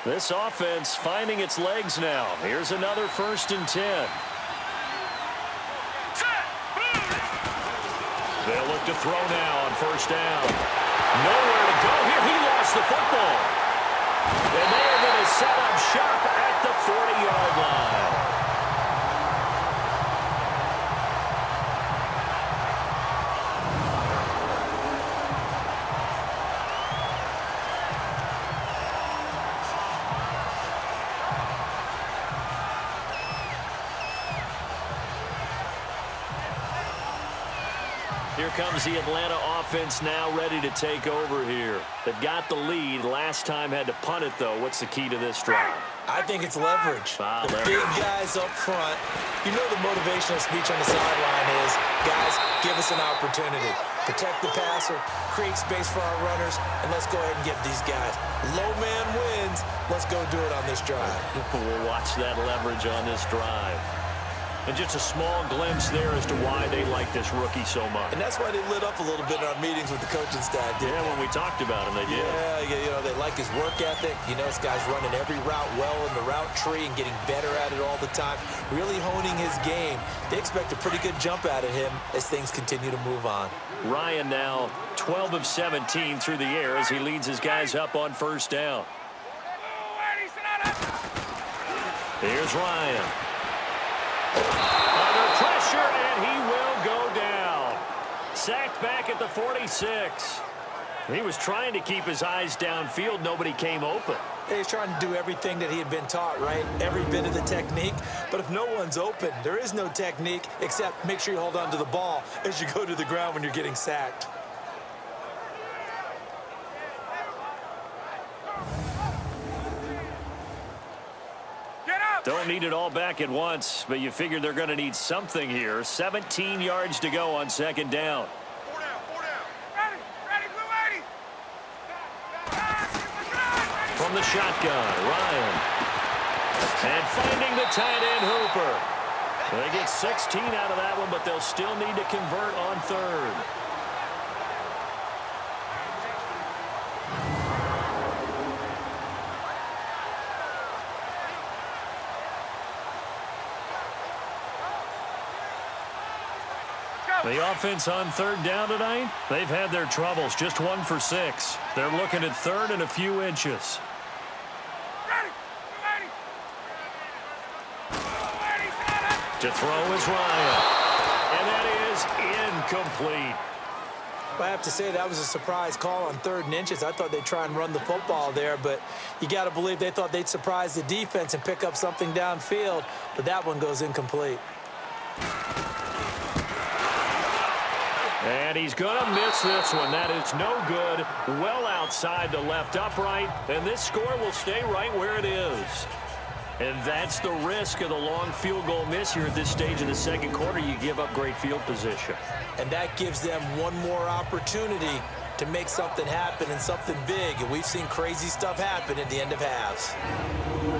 [SPEAKER 2] This offense finding its legs now. Here's another 1st and 10. They'll look to throw now on 1st down. Nowhere to go here. He lost the football. And they are going to set up shop at the 40-yard line. Here comes the Atlanta offense now ready to take over here. They've got the lead. Last time had to punt it, though. What's the key to this drive?
[SPEAKER 3] I think it's leverage.
[SPEAKER 2] Wow,
[SPEAKER 3] The
[SPEAKER 2] leverage.
[SPEAKER 3] big guys up front. You know the motivational speech on the sideline is, guys, give us an opportunity. Protect the passer, create space for our runners, and let's go ahead and get these guys. Low man wins. Let's go do it on this drive.
[SPEAKER 2] We'll watch that leverage on this drive. And just a small glimpse there as to why they like this rookie so much.
[SPEAKER 3] And that's why they lit up a little bit in our meetings with the coaching staff.
[SPEAKER 2] Yeah, when we talked about him, they did.
[SPEAKER 3] Yeah, you know, they like his work ethic. You know, this guy's running every route well in the route tree and getting better at it all the time, really honing his game. They expect a pretty good jump out of him as things continue to move on.
[SPEAKER 2] Ryan now 12 of 17 through the air as he leads his guys up on first down. Here's Ryan. Under pressure, and he will go down. Sacked back at the 46. He was trying to keep his eyes downfield. Nobody came open.
[SPEAKER 3] He's trying to do everything that he had been taught, right? Every bit of the technique. But if no one's open, there is no technique except make sure you hold on to the ball as you go to the ground when you're getting sacked.
[SPEAKER 2] Don't need it all back at once, but you figure they're going to need something here. 17 yards to go on second down. From the shotgun, Ryan. And finding the tight end, Hooper. They get 16 out of that one, but they'll still need to convert on third. The offense on third down tonight, they've had their troubles, just 1 for 6. They're looking at third and a few inches. To throw is Ryan. And that is incomplete.
[SPEAKER 3] I have to say that was a surprise call on 3rd and inches. I thought they'd try and run the football there, but you got to believe they thought they'd surprise the defense and pick up something downfield, but that one goes incomplete.
[SPEAKER 2] And he's going to miss this one. That is no good. Well outside the left upright. And this score will stay right where it is. And that's the risk of the long field goal miss here at this stage of the second quarter. You give up great field position.
[SPEAKER 3] And that gives them one more opportunity to make something happen and something big. And we've seen crazy stuff happen at the end of halves.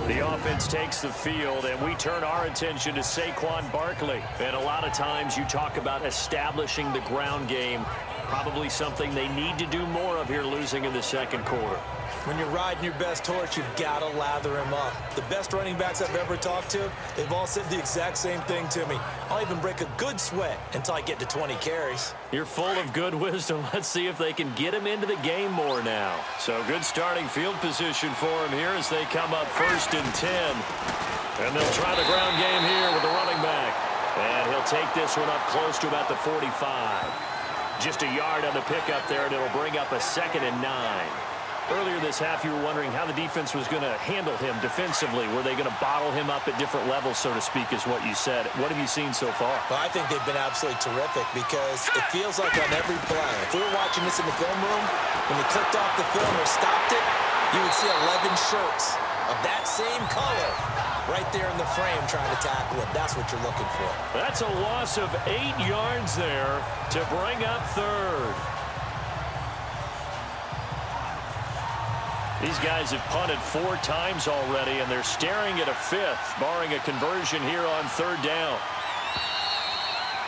[SPEAKER 2] The offense takes the field, and we turn our attention to Saquon Barkley. And a lot of times you talk about establishing the ground game, probably something they need to do more of here losing in the second quarter.
[SPEAKER 3] When you're riding your best horse, you've got to lather him up. The best running backs I've ever talked to, they've all said the exact same thing to me. I'll even break a good sweat until I get to 20 carries.
[SPEAKER 2] You're full of good wisdom. Let's see if they can get him into the game more now. So good starting field position for him here as they come up 1st and 10. And they'll try the ground game here with the running back. And he'll take this one up close to about the 45. Just a yard on the pickup there, and it'll bring up a 2nd and 9. Earlier this half, you were wondering how the defense was going to handle him defensively. Were they going to bottle him up at different levels, so to speak, is what you said. What have you seen so far?
[SPEAKER 3] Well, I think they've been absolutely terrific because it feels like on every play, if we were watching this in the film room, when they clicked off the film or stopped it, you would see 11 shirts of that same color right there in the frame trying to tackle him. That's what you're looking for.
[SPEAKER 2] That's a loss of 8 yards there to bring up third. These guys have punted 4 times already, and they're staring at a 5th, barring a conversion here on 3rd down.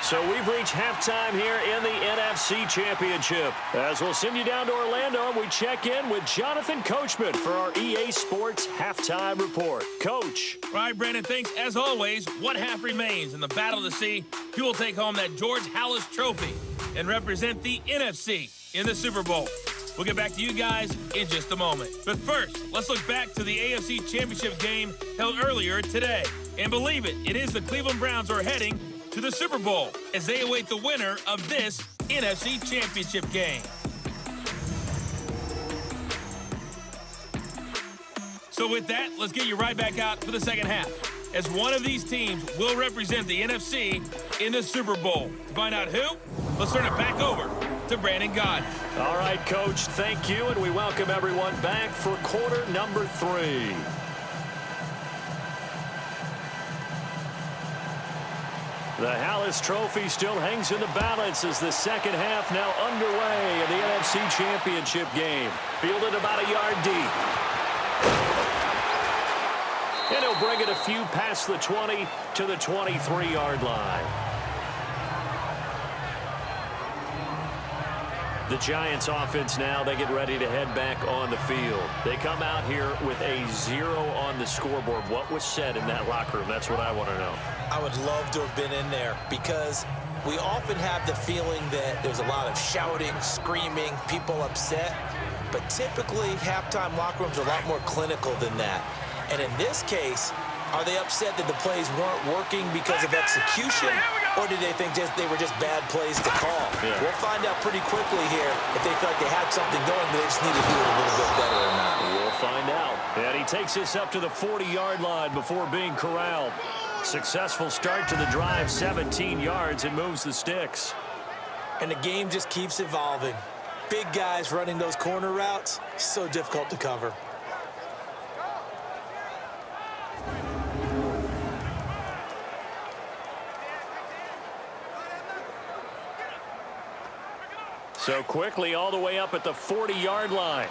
[SPEAKER 2] So we've reached halftime here in the NFC Championship. As we'll send you down to Orlando, and we check in with Jonathan Coachman for our EA Sports Halftime Report. Coach.
[SPEAKER 1] All right, Brandon, thanks. As always, one half remains in the battle to see who will take home that George Halas trophy and represent the NFC in the Super Bowl. We'll get back to you guys in just a moment. But first, let's look back to the AFC Championship game held earlier today. And believe it, it is the Cleveland Browns who are heading to the Super Bowl as they await the winner of this NFC Championship game. So with that, let's get you right back out for the second half, as one of these teams will represent the NFC in the Super Bowl. To find out who, let's turn it back over to Brandon Gaudin.
[SPEAKER 2] All right, Coach, thank you, and we welcome everyone back for quarter number 3. The Hallis Trophy still hangs in the balance as the second half now underway in the NFC Championship game. Fielded about a yard deep. And he'll bring it a few past the 20 to the 23-yard line. The Giants offense now, they get ready to head back on the field. They come out here with a 0 on the scoreboard. What was said in that locker room? That's what I want to know.
[SPEAKER 3] I would love to have been in there because we often have the feeling that there's a lot of shouting, screaming, people upset. But typically, halftime locker rooms are a lot more clinical than that. And in this case, are they upset that the plays weren't working because of execution? Or did they think they were just bad plays to call?
[SPEAKER 2] Yeah.
[SPEAKER 3] We'll find out pretty quickly here if they feel like they had something going, but they just need to do it a little bit better or not.
[SPEAKER 2] We'll find out. And he takes this up to the 40-yard line before being corralled. Successful start to the drive, 17 yards, and moves the sticks.
[SPEAKER 3] And the game just keeps evolving. Big guys running those corner routes, so difficult to cover.
[SPEAKER 2] So quickly all the way up at the 40-yard line.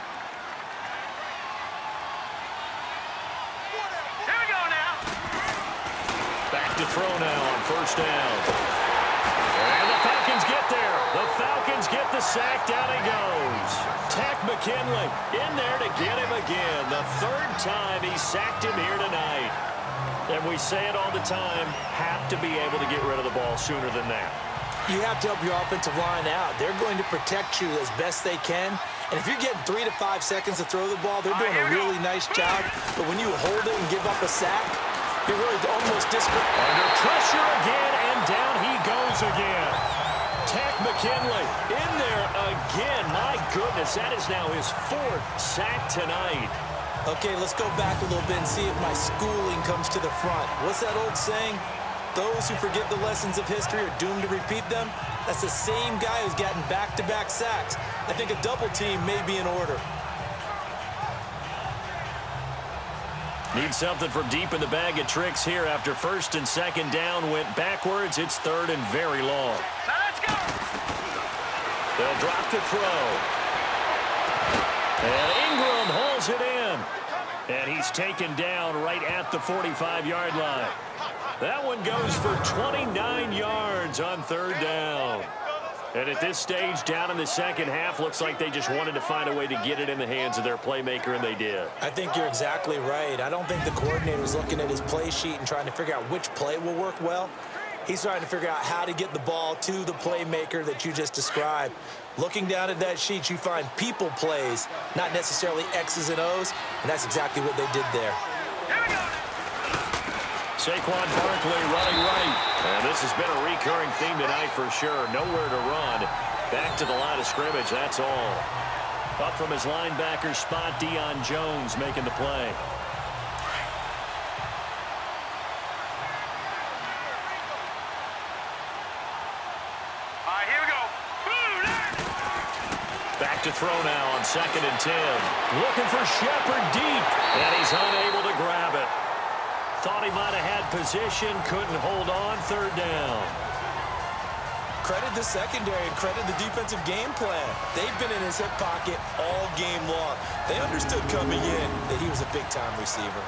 [SPEAKER 4] Here we go now.
[SPEAKER 2] Back to throw now on first down. And the Falcons get there. The Falcons get the sack. Down he goes. Tech McKinley in there to get him again. The third time he sacked him here tonight. And we say it all the time, have to be able to get rid of the ball sooner than that.
[SPEAKER 3] You have to help your offensive line out. They're going to protect you as best they can. And if you're getting 3 to 5 seconds to throw the ball, they're doing a really nice job. But when you hold it and give up a sack, you're really almost disconnected.
[SPEAKER 2] Under pressure again, and down he goes again. Tech McKinley in there again. My goodness, that is now his 4th sack tonight.
[SPEAKER 3] Okay, let's go back a little bit and see if my schooling comes to the front. What's that old saying? Those who forget the lessons of history are doomed to repeat them. That's the same guy who's gotten back-to-back sacks. I think a double team may be in order.
[SPEAKER 2] Need something from deep in the bag of tricks here after first and second down went backwards. It's third and very long.
[SPEAKER 4] Let's go.
[SPEAKER 2] They'll drop to throw. And Ingram hauls it in. And he's taken down right at the 45-yard line. That one goes for 29 yards on third down. And at this stage, down in the second half, looks like they just wanted to find a way to get it in the hands of their playmaker, and they did.
[SPEAKER 3] I think you're exactly right. I don't think the coordinator's looking at his play sheet and trying to figure out which play will work well. He's trying to figure out how to get the ball to the playmaker that you just described. Looking down at that sheet, you find people plays, not necessarily X's and O's, and that's exactly what they did there.
[SPEAKER 4] Here we go.
[SPEAKER 2] Saquon Barkley running right. And this has been a recurring theme tonight for sure. Nowhere to run. Back to the line of scrimmage, that's all. Up from his linebacker spot, Deion Jones making the play.
[SPEAKER 4] All right, here we go.
[SPEAKER 2] Back to throw now on 2nd and 10. Looking for Shepard deep. And he's unable to grab it. Thought he might have had position, couldn't hold on, third down.
[SPEAKER 3] Credit the secondary and credit the defensive game plan. They've been in his hip pocket all game long. They understood coming in that he was a big-time receiver.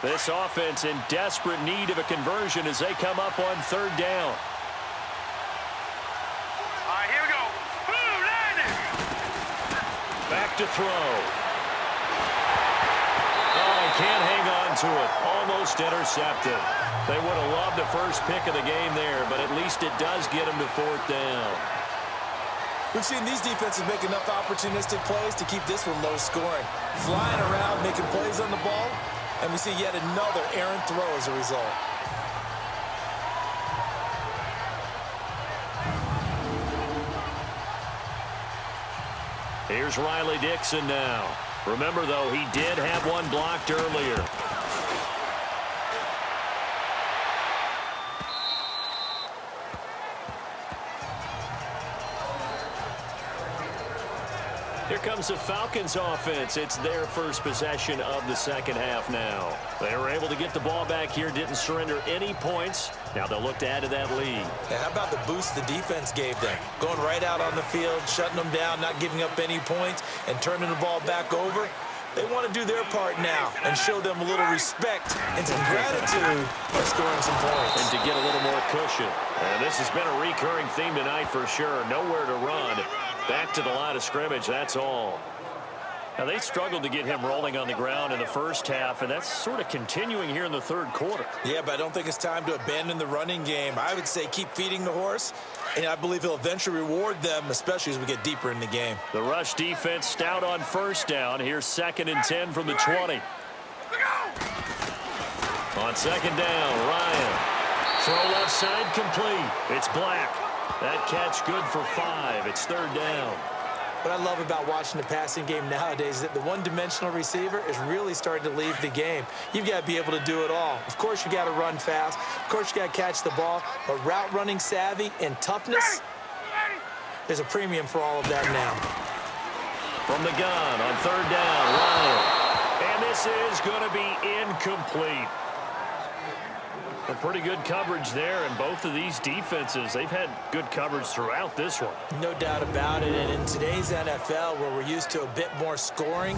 [SPEAKER 2] This offense in desperate need of a conversion as they come up on third down.
[SPEAKER 4] All right, here we go.
[SPEAKER 2] Back to throw. Oh, can't hang on to it. Almost intercepted. They would have loved the first pick of the game there, but at least it does get them to fourth down.
[SPEAKER 3] We've seen these defenses make enough opportunistic plays to keep this one low scoring. Flying around, making plays on the ball, and we see yet another errant throw as a result.
[SPEAKER 2] Here's Riley Dixon now. Remember, though, he did have one blocked earlier. Here comes the Falcons offense. It's their first possession of the second half now. They were able to get the ball back here, didn't surrender any points. Now they'll look to add to that lead.
[SPEAKER 3] Yeah, how about the boost the defense gave them? Going right out on the field, shutting them down, not giving up any points, and turning the ball back over. They want to do their part now and show them a little respect and some gratitude by scoring some points.
[SPEAKER 2] And to get a little more cushion. And this has been a recurring theme tonight for sure. Nowhere to run. Back to the line of scrimmage, that's all. Now, they struggled to get him rolling on the ground in the first half, and that's sort of continuing here in the third quarter.
[SPEAKER 3] Yeah, but I don't think it's time to abandon the running game. I would say keep feeding the horse, and I believe he'll eventually reward them, especially as we get deeper in the game.
[SPEAKER 2] The rush defense stout on first down. Here's 2nd and 10 from the 20. On second down, Ryan. Throw left side complete. It's Black. That catch good for 5. It's 3rd down.
[SPEAKER 3] What I love about watching the passing game nowadays is that the one-dimensional receiver is really starting to leave the game. You've got to be able to do it all. Of course, you got to run fast. Of course, you got to catch the ball. But route running savvy and toughness, there's a premium for all of that now.
[SPEAKER 2] From the gun on 3rd down, Ryan. And this is going to be incomplete. A pretty good coverage there, and both of these defenses, they've had good coverage throughout this one.
[SPEAKER 3] No doubt about it, and in today's NFL, where we're used to a bit more scoring,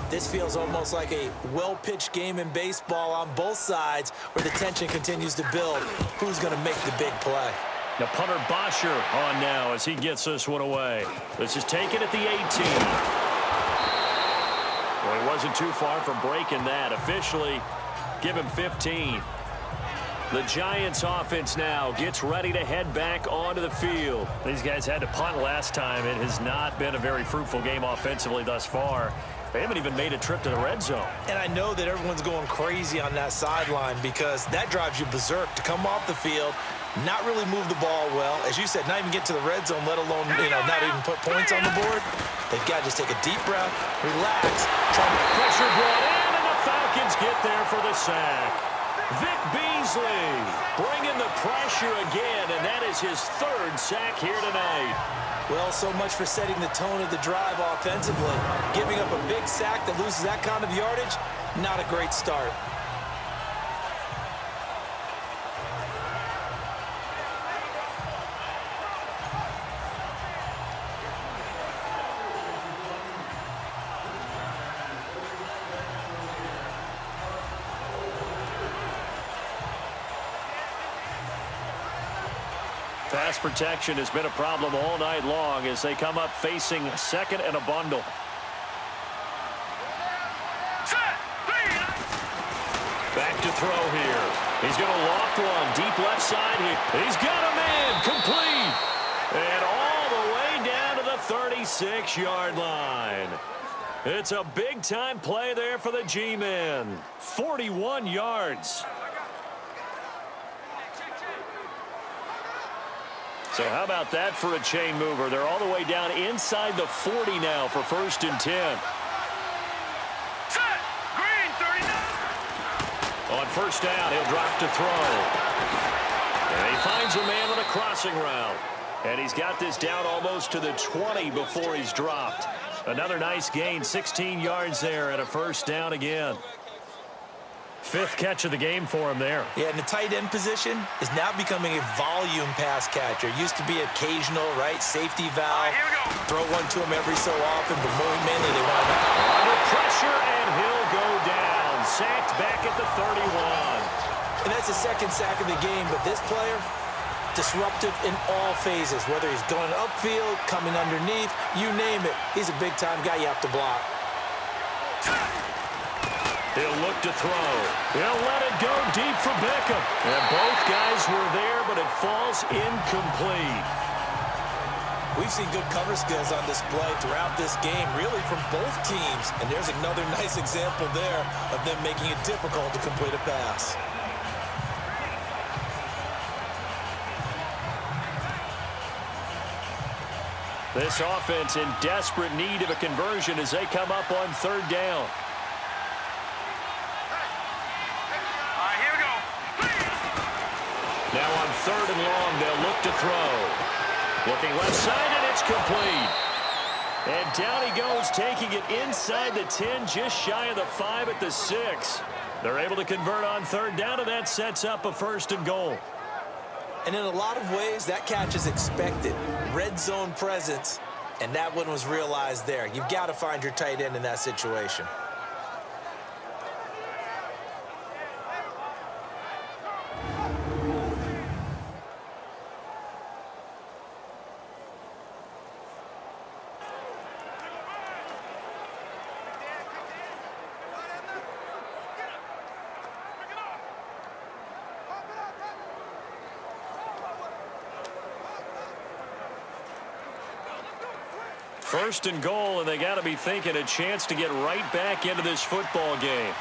[SPEAKER 3] this feels almost like a well-pitched game in baseball on both sides, where the tension continues to build. Who's going to make the big play?
[SPEAKER 2] Now punter Bosher on now as he gets this one away. This is taken at the 18. Well, he wasn't too far from breaking that. Officially, give him 15. The Giants offense now gets ready to head back onto the field. These guys had to punt last time. It has not been a very fruitful game offensively thus far. They haven't even made a trip to the red zone. And I know that everyone's going crazy on that sideline because that drives you berserk to come off the field, not really move the ball well. As you said, not even get to the red zone, let alone, not even put points on the board. They've got to just take a deep breath, relax. Pressure brought in, and the Falcons get there for the sack. Vic Beasley bringing the pressure again, and that is his 3rd sack here tonight.
[SPEAKER 3] Well, so much for setting the tone of the drive offensively. Giving up a big sack that loses that kind of yardage, not a great start.
[SPEAKER 2] Pass protection has been a problem all night long as they come up facing 2nd and a bundle. Back to throw here. He's going to loft one. Deep left side here. He's got a man. Complete. And all the way down to the 36-yard line. It's a big-time play there for the G-men. 41 yards. So how about that for a chain mover? They're all the way down inside the 40 now for 1st and 10.
[SPEAKER 4] Set. Green, 39.
[SPEAKER 2] On 1st down, he'll drop to throw. And he finds a man on a crossing route. And he's got this down almost to the 20 before he's dropped. Another nice gain, 16 yards there and a 1st down again. 5th catch of the game for him there. Yeah, and the tight end position is now becoming a volume pass catcher. Used to be occasional, right? Safety valve.
[SPEAKER 4] Here we go.
[SPEAKER 2] Throw one to him every so often, but more mainly they want him under pressure, and he'll go down. Sacked back at the 31.
[SPEAKER 3] And that's the 2nd sack of the game, but this player, disruptive in all phases, whether he's going upfield, coming underneath, you name it. He's a big-time guy you have to block.
[SPEAKER 2] He'll look to throw. He'll let it go deep for Beckham. And both guys were there, but it falls incomplete.
[SPEAKER 3] We've seen good cover skills on display throughout this game, really from both teams. And there's another nice example there of them making it difficult to complete a pass.
[SPEAKER 2] This offense in desperate need of a conversion as they come up on 3rd down.
[SPEAKER 4] Here we go.
[SPEAKER 2] Now on 3rd and long, they'll look to throw. Looking left side, and it's complete. And down he goes, taking it inside the 10, just shy of the 5 at the 6. They're able to convert on third down, and that sets up a 1st and goal.
[SPEAKER 3] And in a lot of ways, that catch is expected. Red zone presence, and that one was realized there. You've got to find your tight end in that situation.
[SPEAKER 2] First and goal, and they got to be thinking a chance to get right back into this football game.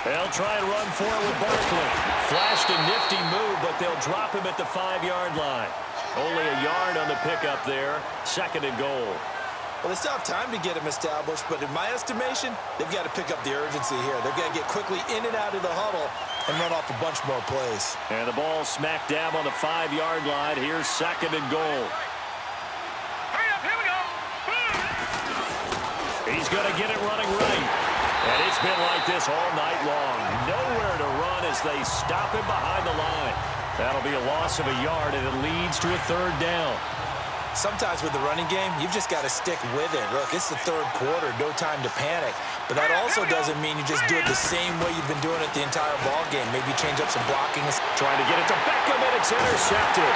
[SPEAKER 2] They'll try and run for it with Barkley. Flashed a nifty move, but they'll drop him at the 5-yard line. Only a yard on the pickup there. 2nd and goal.
[SPEAKER 3] Well, they still have time to get him established, but in my estimation, they've got to pick up the urgency here. They've got to get quickly in and out of the huddle and run off a bunch more plays.
[SPEAKER 2] And the ball smack dab on the 5-yard line. Here's 2nd and goal.
[SPEAKER 4] Hurry up, here we go.
[SPEAKER 2] He's going to get it running right. And it's been like this all night long. Nowhere to run as they stop him behind the line. That'll be a loss of a yard, and it leads to a 3rd down.
[SPEAKER 3] Sometimes with the running game, you've just got to stick with it. Look, it's the 3rd quarter, no time to panic. But that also doesn't mean you just do it the same way you've been doing it the entire ball game. Maybe change up some blocking.
[SPEAKER 2] Trying to get it to Beckham, and it's intercepted.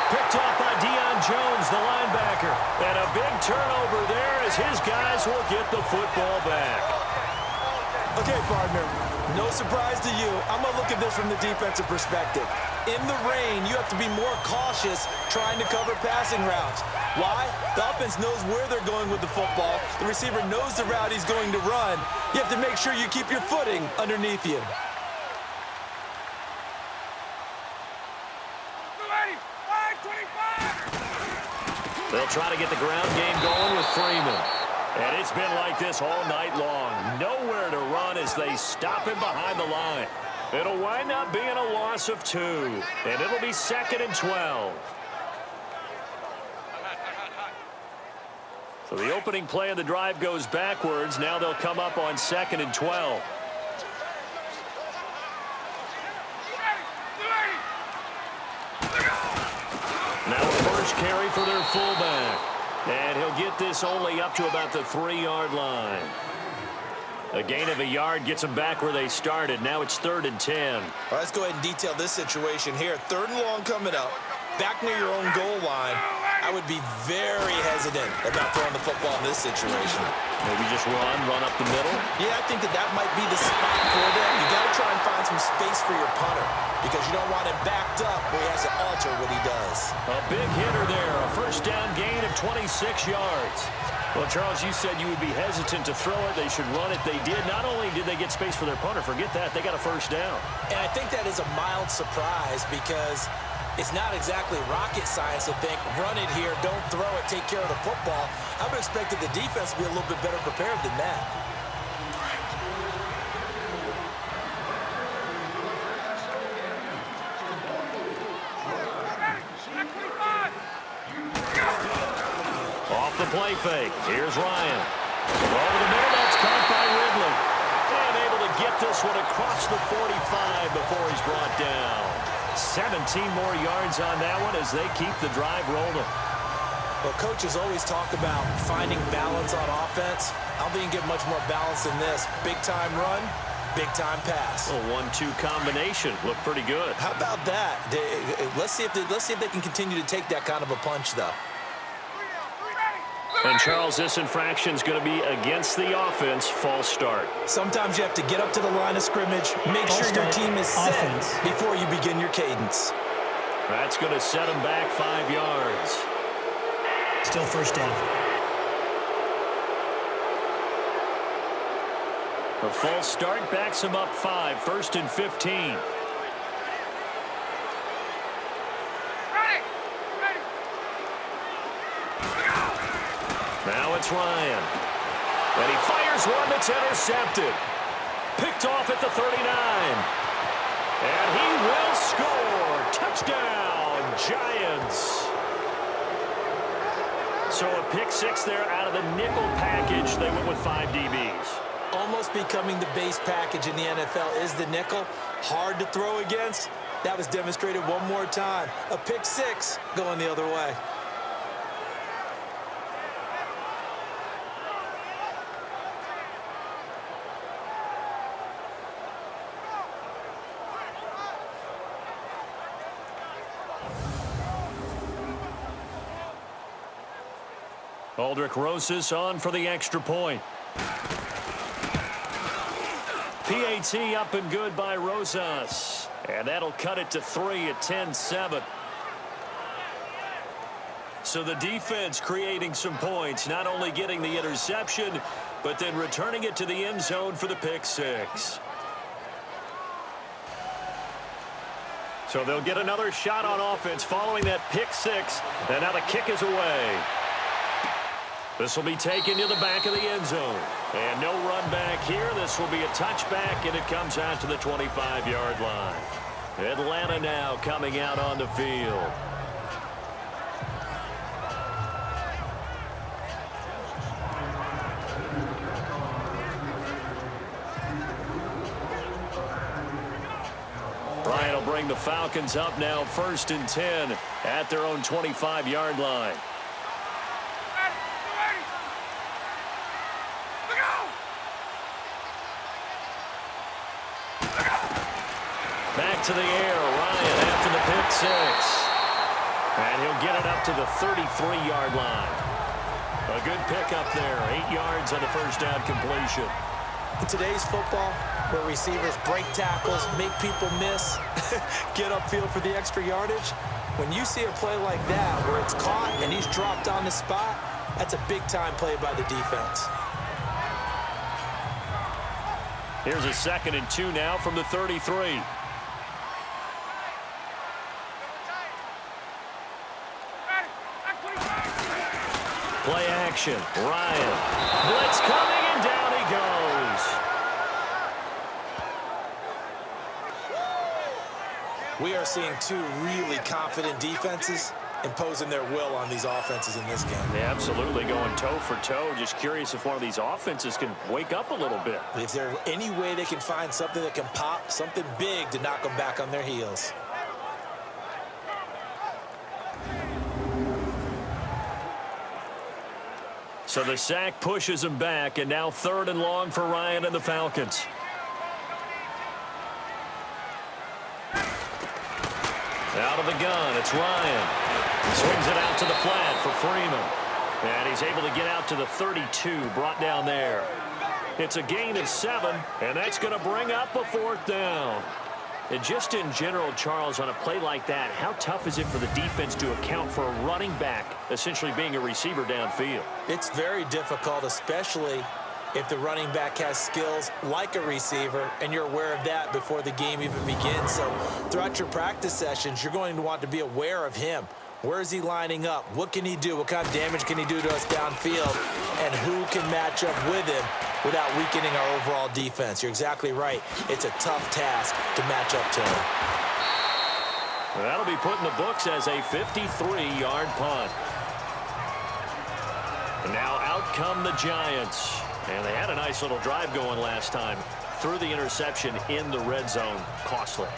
[SPEAKER 2] Picked off by Deion Jones, the linebacker. And a big turnover there as his guys will get the football back.
[SPEAKER 3] Okay, partner, no surprise to you. I'm going to look at this from the defensive perspective. In the rain, you have to be more cautious trying to cover passing routes. Why? The offense knows where they're going with the football. The receiver knows the route he's going to run. You have to make sure you keep your footing underneath you.
[SPEAKER 2] They'll try to get the ground game going with Freeman. And it's been like this all night long. Nowhere to run as they stop him behind the line. It'll wind up being a loss of 2. And it'll be 2nd and 12. So the opening play of the drive goes backwards. Now they'll come up on 2nd and 12. Now a first carry for their fullback. And he'll get this only up to about the 3-yard line. A gain of a yard gets them back where they started. Now it's 3rd and 10.
[SPEAKER 3] Well, let's go ahead and detail this situation here. 3rd and long coming up. Back near your own goal line. I would be very hesitant about throwing the football in this situation.
[SPEAKER 2] Maybe just run up the middle?
[SPEAKER 3] Yeah, I think that might be the spot for them. You got to try and find some space for your punter because you don't want him backed up where he has to alter what he does.
[SPEAKER 2] A big hitter there. A first down gain of 26 yards. Well, Charles, you said you would be hesitant to throw it. They should run it. They did. Not only did they get space for their punter, forget that, they got a first down.
[SPEAKER 3] And I think that is a mild surprise because it's not exactly rocket science to think, run it here, don't throw it, take care of the football. I would expect that the defense would be a little bit better prepared than that.
[SPEAKER 2] Off the play fake. Here's Ryan. Over the middle, that's caught by Ridley. And able to get this one across the 45 before he's brought down. 17 more yards on that one as they keep the drive rolling.
[SPEAKER 3] Well, coaches always talk about finding balance on offense. I don't think you can get much more balance than this. Big-time run, big-time pass.
[SPEAKER 2] A 1-2 combination. Looked pretty good.
[SPEAKER 3] How about that? Let's see if they can continue to take that kind of a punch, though.
[SPEAKER 2] And, Charles, this infraction is going to be against the offense, false start.
[SPEAKER 3] Sometimes you have to get up to the line of scrimmage, make sure your team is set before you begin your cadence.
[SPEAKER 2] That's going to set them back 5 yards.
[SPEAKER 6] Still first down.
[SPEAKER 2] A false start backs them up 5, 1st and 15. Now it's Ryan. And he fires one that's intercepted. Picked off at the 39. And he will score. Touchdown, Giants. Falcons. So a pick six there out of the nickel package. They went with 5 DBs.
[SPEAKER 3] Almost becoming the base package in the NFL is the nickel. Hard to throw against. That was demonstrated one more time. A pick six going the other way.
[SPEAKER 2] Aldrich Rosas on for the extra point. PAT up and good by Rosas. And that'll cut it to 3 at 10-7. So the defense creating some points, not only getting the interception, but then returning it to the end zone for the pick six. So they'll get another shot on offense following that pick six. And now the kick is away. This will be taken to the back of the end zone. And no run back here. This will be a touchback, and it comes out to the 25-yard line. Atlanta now coming out on the field. Bryant will bring the Falcons up now 1st and 10 at their own 25-yard line. Back to the air, Ryan after the pick six. And he'll get it up to the 33-yard line. A good pickup there, 8 yards on the first down completion.
[SPEAKER 3] In today's football, where receivers break tackles, make people miss, get upfield for the extra yardage, when you see a play like that where it's caught and he's dropped on the spot, that's a big-time play by the defense.
[SPEAKER 2] Here's a 2nd and 2 now from the 33. Play action. Ryan. Blitz coming, and down he goes.
[SPEAKER 3] We are seeing two really confident defenses imposing their will on these offenses in this game.
[SPEAKER 2] Yeah, absolutely, going toe for toe. Just curious if one of these offenses can wake up a little bit.
[SPEAKER 3] Is there any way they can find something that can pop, something big to knock them back on their heels?
[SPEAKER 2] So the sack pushes him back, and now 3rd and long for Ryan and the Falcons. Out of the gun, it's Ryan. Swings it out to the flat for Freeman. And he's able to get out to the 32, brought down there. It's a gain of 7, and that's going to bring up a 4th down. And just in general, Charles, on a play like that, how tough is it for the defense to account for a running back essentially being a receiver downfield?
[SPEAKER 3] It's very difficult, especially if the running back has skills like a receiver, and you're aware of that before the game even begins. So throughout your practice sessions, you're going to want to be aware of him. Where is he lining up? What can he do? What kind of damage can he do to us downfield? And who can match up with him without weakening our overall defense? You're exactly right. It's a tough task to match up to him.
[SPEAKER 2] Well, that'll be put in the books as a 53-yard punt. And now out come the Giants. And they had a nice little drive going last time. Threw the interception in the red zone. Costly.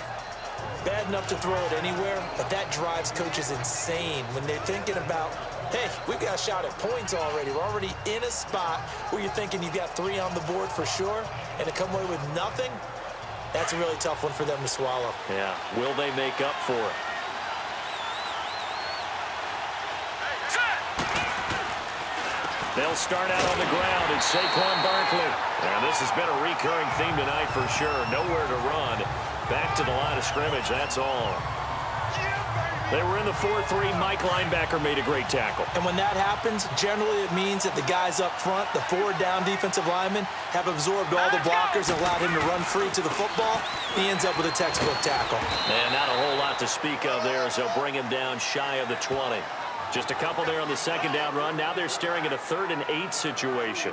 [SPEAKER 3] Bad enough to throw it anywhere, but that drives coaches insane when they're thinking about, hey, we've got a shot at points already. We're already in a spot where you're thinking you've got 3 on the board for sure, and to come away with nothing, that's a really tough one for them to swallow.
[SPEAKER 2] Yeah, will they make up for it? They'll start out on the ground. It's Saquon Barkley. And this has been a recurring theme tonight for sure. Nowhere to run. Back to the line of scrimmage, that's all. They were in the 4-3. Mike linebacker made a great tackle.
[SPEAKER 3] And when that happens, generally it means that the guys up front, the 4 down defensive linemen, have absorbed all the blockers and allowed him to run free to the football. He ends up with a textbook tackle.
[SPEAKER 2] And not a whole lot to speak of there as they'll bring him down shy of the 20. Just a couple there on the 2nd down run. Now they're staring at a 3rd and 8 situation.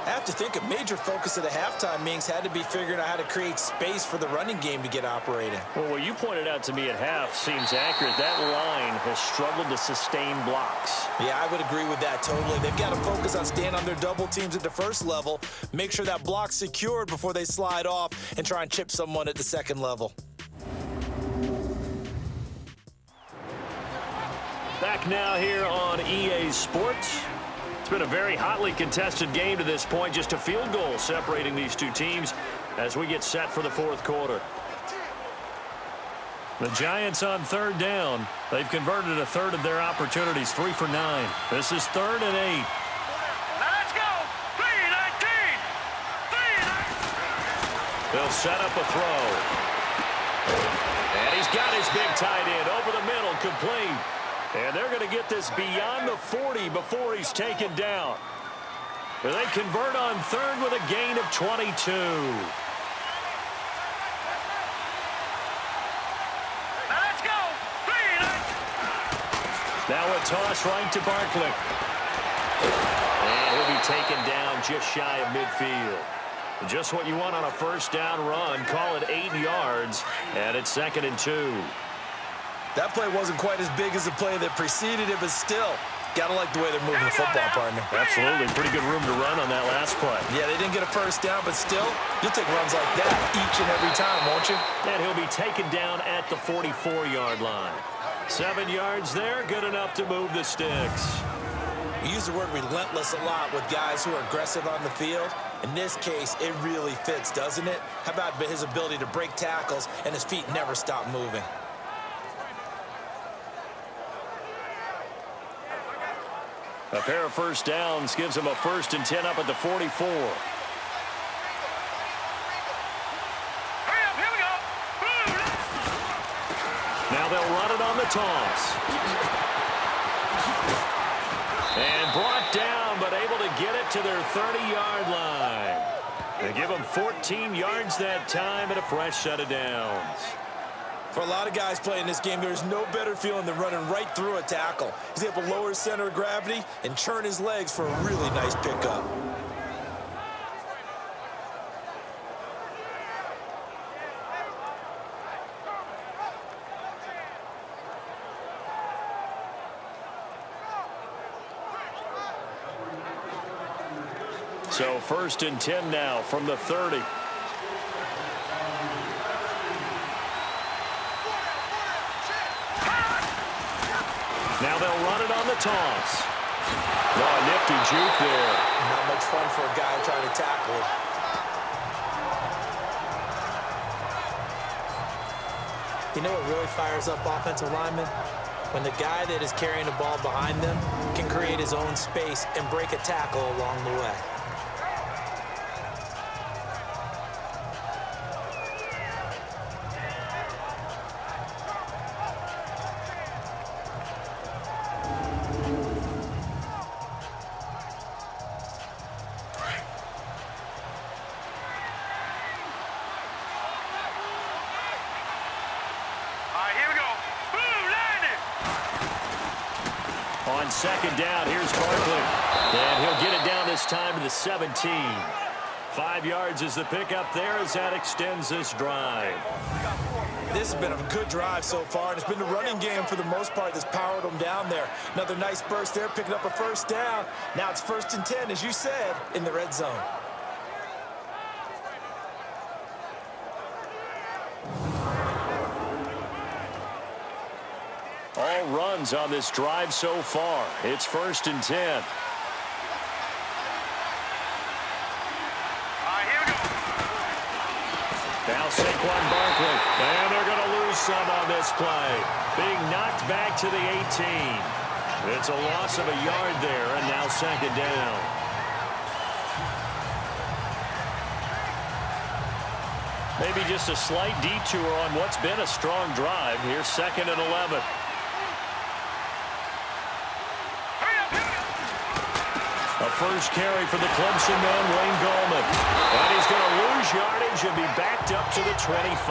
[SPEAKER 3] I have to think a major focus of the halftime meetings had to be figuring out how to create space for the running game to get operating.
[SPEAKER 2] Well, what you pointed out to me at half seems accurate. That line has struggled to sustain blocks.
[SPEAKER 3] Yeah, I would agree with that totally. They've got to focus on staying on their double teams at the first level, make sure that block's secured before they slide off and try and chip someone at the second level.
[SPEAKER 2] Back now here on EA Sports. It's been a very hotly contested game to this point. Just a field goal separating these two teams as we get set for the fourth quarter. The Giants on third down. They've converted a third of their opportunities, 3 for 9. This is 3rd and 8.
[SPEAKER 4] Now let's go. 3-19. 3-19.
[SPEAKER 2] They'll set up a throw. And he's got his big tight end over the middle, complete. And they're going to get this beyond the 40 before he's taken down. They convert on third with a gain of 22.
[SPEAKER 4] Now let's go. 3-19.
[SPEAKER 2] Now a toss right to Barkley. And he'll be taken down just shy of midfield. Just what you want on a first down run. Call it 8 yards. And it's 2nd and 2.
[SPEAKER 3] That play wasn't quite as big as the play that preceded it, but still, gotta like the way they're moving the football, partner.
[SPEAKER 2] Absolutely. Pretty good room to run on that last play.
[SPEAKER 3] Yeah, they didn't get a first down, but still, you'll take runs like that each and every time, won't you?
[SPEAKER 2] And he'll be taken down at the 44-yard line. 7 yards there, good enough to move the sticks.
[SPEAKER 3] We use the word relentless a lot with guys who are aggressive on the field. In this case, it really fits, doesn't it? How about his ability to break tackles and his feet never stop moving?
[SPEAKER 2] A pair of first downs gives him a 1st and 10 up at the 44.
[SPEAKER 4] Hurry up, here we go.
[SPEAKER 2] Now they'll run it on the toss. And brought down, but able to get it to their 30-yard line. They give him 14 yards that time and a fresh set of downs.
[SPEAKER 3] For a lot of guys playing this game, there's no better feeling than running right through a tackle. He's able to lower his center of gravity and churn his legs for a really nice pickup.
[SPEAKER 2] So 1st and 10 now from the 30. Now they'll run it on the toss. Oh, a nifty juke there.
[SPEAKER 3] Not much fun for a guy trying to tackle it. You know what really fires up offensive linemen? When the guy that is carrying the ball behind them can create his own space and break a tackle along the way.
[SPEAKER 2] On 2nd down, here's Barkley. And he'll get it down this time to the 17. 5 yards is the pickup there as that extends this drive.
[SPEAKER 3] This has been a good drive so far, and it's been the running game for the most part that's powered them down there. Another nice burst there, picking up a first down. Now it's 1st and 10, as you said, in the red zone.
[SPEAKER 2] All runs on this drive so far. It's 1st and 10.
[SPEAKER 4] Here we go.
[SPEAKER 2] Now Saquon Barkley. And they're going to lose some on this play. Being knocked back to the 18. It's a loss of a yard there, and now 2nd down. Maybe just a slight detour on what's been a strong drive. Here's 2nd and 11. A first carry for the Clemson man, Wayne Gallman. And he's going to lose yardage and be backed up to the 25.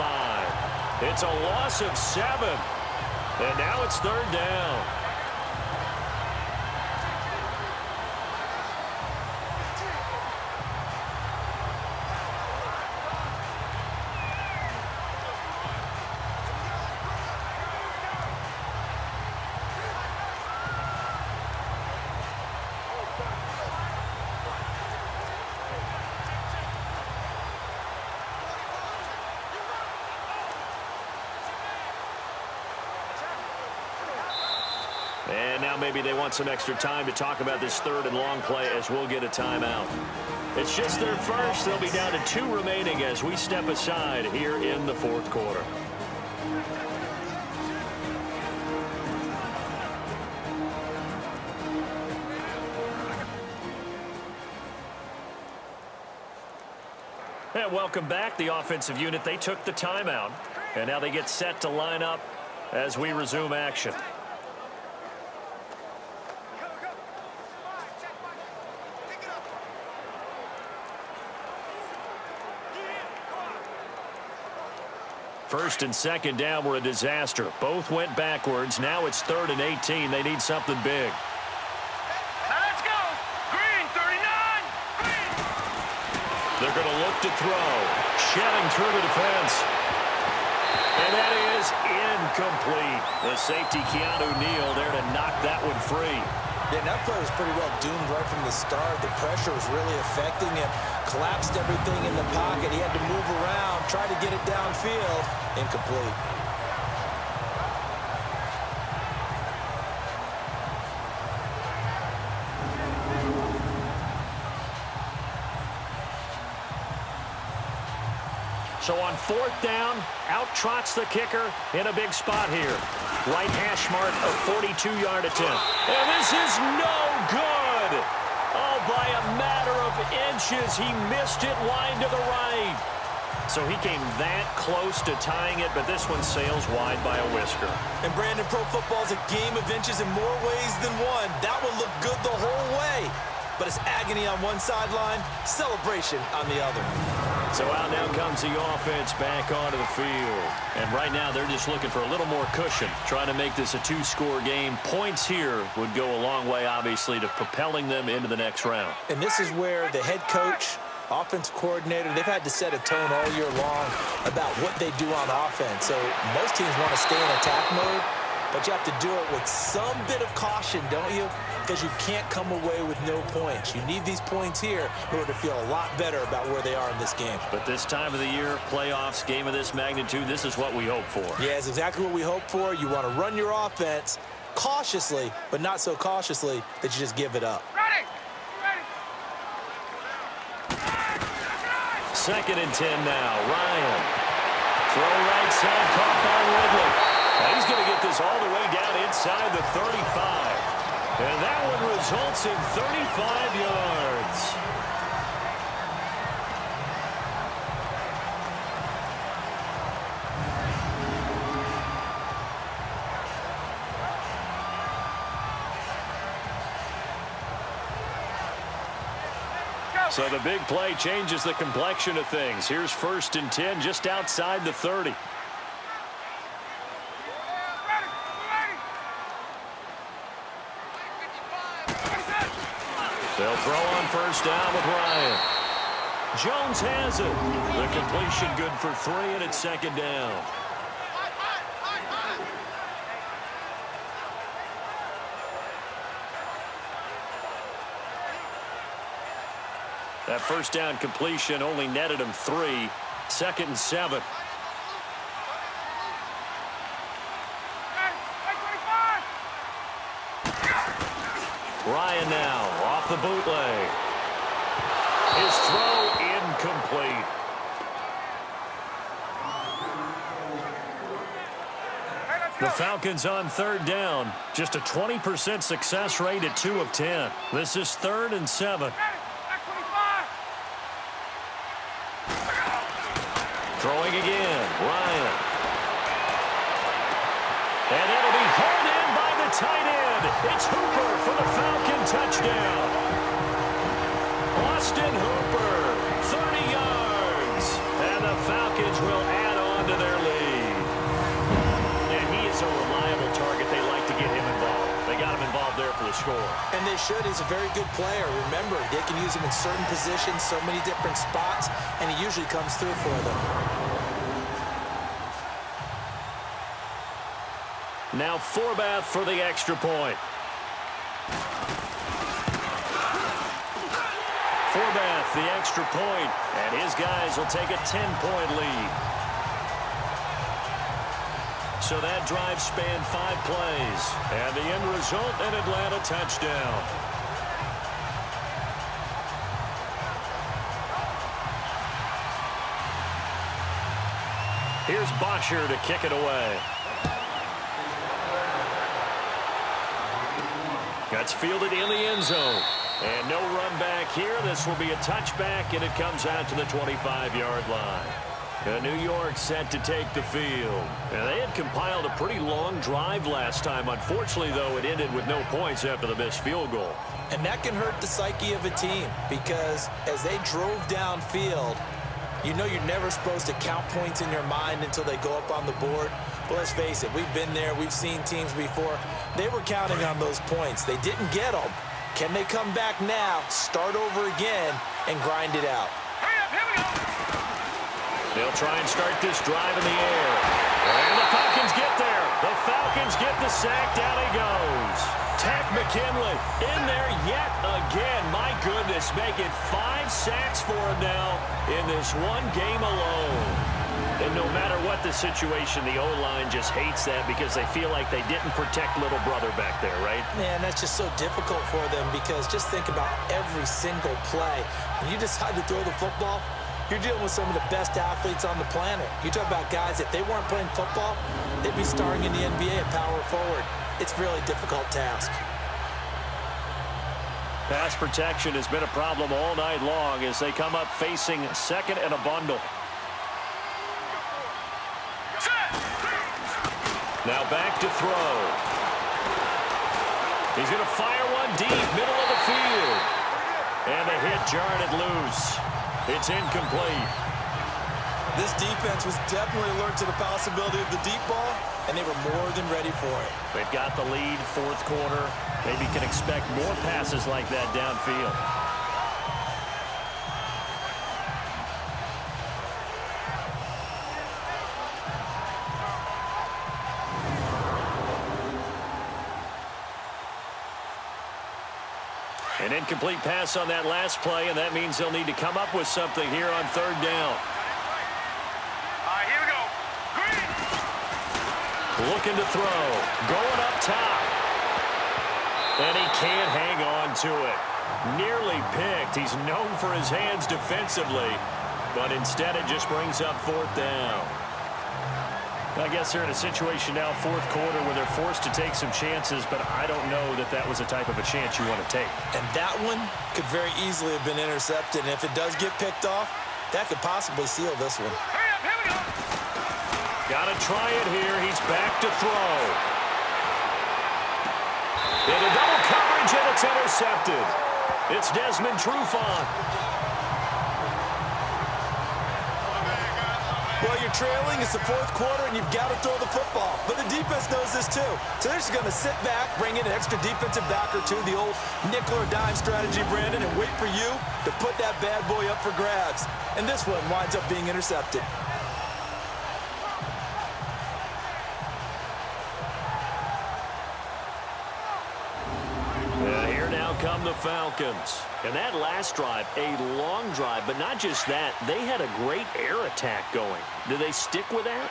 [SPEAKER 2] It's a loss of 7. And now it's 3rd down. And now maybe they want some extra time to talk about this third and long play as we'll get a timeout. It's just their first. They'll be down to 2 remaining as we step aside here in the fourth quarter. And welcome back, the offensive unit. They took the timeout, and now they get set to line up as we resume action. First and second down were a disaster. Both went backwards. Now it's 3rd and 18. They need something big.
[SPEAKER 4] Now let's go. Green, 39. Green.
[SPEAKER 2] They're going to look to throw. Shedding through the defense. And that is incomplete. The safety, Keanu Neal, there to knock that one free.
[SPEAKER 3] Yeah, that play was pretty well doomed right from the start. The pressure was really affecting him. Collapsed everything in the pocket. He had to move around, try to get it downfield. Incomplete.
[SPEAKER 2] So on 4th down, out trots the kicker in a big spot here. Right hash mark, a 42-yard attempt. And this is no good. Oh, by a matter of inches, he missed it wide to the right. So he came that close to tying it, but this one sails wide by a whisker.
[SPEAKER 3] And Brandon, pro football is a game of inches in more ways than one. That will look good the whole way. But it's agony on one sideline, celebration on the other.
[SPEAKER 2] So out now comes the offense back onto the field. And right now they're just looking for a little more cushion, trying to make this a 2-score game. Points here would go a long way, obviously, to propelling them into the next round.
[SPEAKER 3] And this is where the head coach, offensive coordinator, they've had to set a tone all year long about what they do on offense. So most teams want to stay in attack mode, but you have to do it with some bit of caution, don't you? Because you can't come away with no points. You need these points here in order to feel a lot better about where they are in this game.
[SPEAKER 2] But this time of the year, playoffs, game of this magnitude, this is what we hope for.
[SPEAKER 3] Yeah, it's exactly what we hope for. You want to run your offense cautiously, but not so cautiously that you just give it up.
[SPEAKER 4] Ready.
[SPEAKER 2] 2nd and 10 now. Ryan. Throw right side, caught by Ridley. Now he's going to get this all the way down inside the 35. And that one results in 35 yards. So the big play changes the complexion of things. Here's 1st and 10 just outside the 30. They'll throw on 1st down with Ryan. Jones has it. The completion good for 3, and it's 2nd down. That 1st down completion only netted him 3. 2nd and 7. Ryan now off the bootleg. His throw incomplete. The Falcons on 3rd down. Just a 20% success rate at 2 of 10. This is 3rd and 7. Throwing again, Ryan. And it'll be hauled in by the tight end. It's Hooper for the Falcon touchdown. Austin Hooper, 30 yards. And the Falcons will add on to their lead. And he is a reliable target. They like to get him involved. They got him involved there for the score.
[SPEAKER 3] And they should. He's a very good player. Remember, they can use him in certain positions, so many different spots, and he usually comes through for them.
[SPEAKER 2] Now Forbath for the extra point. Forbath, the extra point, and his guys will take a 10-point lead. So that drive spanned 5 plays. And the end result, an Atlanta touchdown. Here's Bosher to kick it away. That's fielded in the end zone. And no run back here. This will be a touchback, and it comes out to the 25-yard line. New York set to take the field. And they had compiled a pretty long drive last time. Unfortunately, though, it ended with no points after the missed field goal.
[SPEAKER 3] And that can hurt the psyche of a team because as they drove downfield, you know you're never supposed to count points in your mind until they go up on the board. But let's face it, we've been there. We've seen teams before. They were counting on those points. They didn't get them. Can they come back now, start over again, and grind it out?
[SPEAKER 4] Hurry up, here we go.
[SPEAKER 2] They'll try and start this drive in the air. And the Falcons get there. The Falcons get the sack. Down he goes. Tech McKinley in there yet again. My goodness, making 5 sacks for him now in this one game alone. And no matter what the situation, the O-line just hates that because they feel like they didn't protect little brother back there, right?
[SPEAKER 3] Man, that's just so difficult for them because just think about every single play. When you decide to throw the football, you're dealing with some of the best athletes on the planet. You talk about guys, if they weren't playing football, they'd be starring in the NBA at power forward. It's a really difficult task.
[SPEAKER 2] Pass protection has been a problem all night long as they come up facing second and a bundle. Now back to throw. He's going to fire one deep, middle of the field. And a hit jarred it loose. It's incomplete.
[SPEAKER 3] This defense was definitely alert to the possibility of the deep ball, and they were more than ready for it.
[SPEAKER 2] They've got the lead, 4th quarter. Maybe can expect more passes like that downfield. An incomplete pass on that last play, and that means they'll need to come up with something here on 3rd down.
[SPEAKER 4] All right, here we go. Green.
[SPEAKER 2] Looking to throw. Going up top. And he can't hang on to it. Nearly picked. He's known for his hands defensively, but instead it just brings up 4th down. I guess they're in a situation now, 4th quarter, where they're forced to take some chances, but I don't know that that was the type of a chance you want to take.
[SPEAKER 3] And that one could very easily have been intercepted, and if it does get picked off, that could possibly seal this one.
[SPEAKER 4] Hurry up, here we go.
[SPEAKER 2] Got to try it here. He's back to throw. Into double coverage, and it's intercepted. It's Desmond Trufant.
[SPEAKER 3] Well, you're trailing. It's the 4th quarter, and you've got to throw the football. But the defense knows this, too. So they're just going to sit back, bring in an extra defensive back or two, the old nickel or dime strategy, Brandon, and wait for you to put that bad boy up for grabs. And this one winds up being intercepted.
[SPEAKER 2] Here now come the Falcons. And that last drive, a long drive, but not just that. They had a great air attack going. Do they stick with that?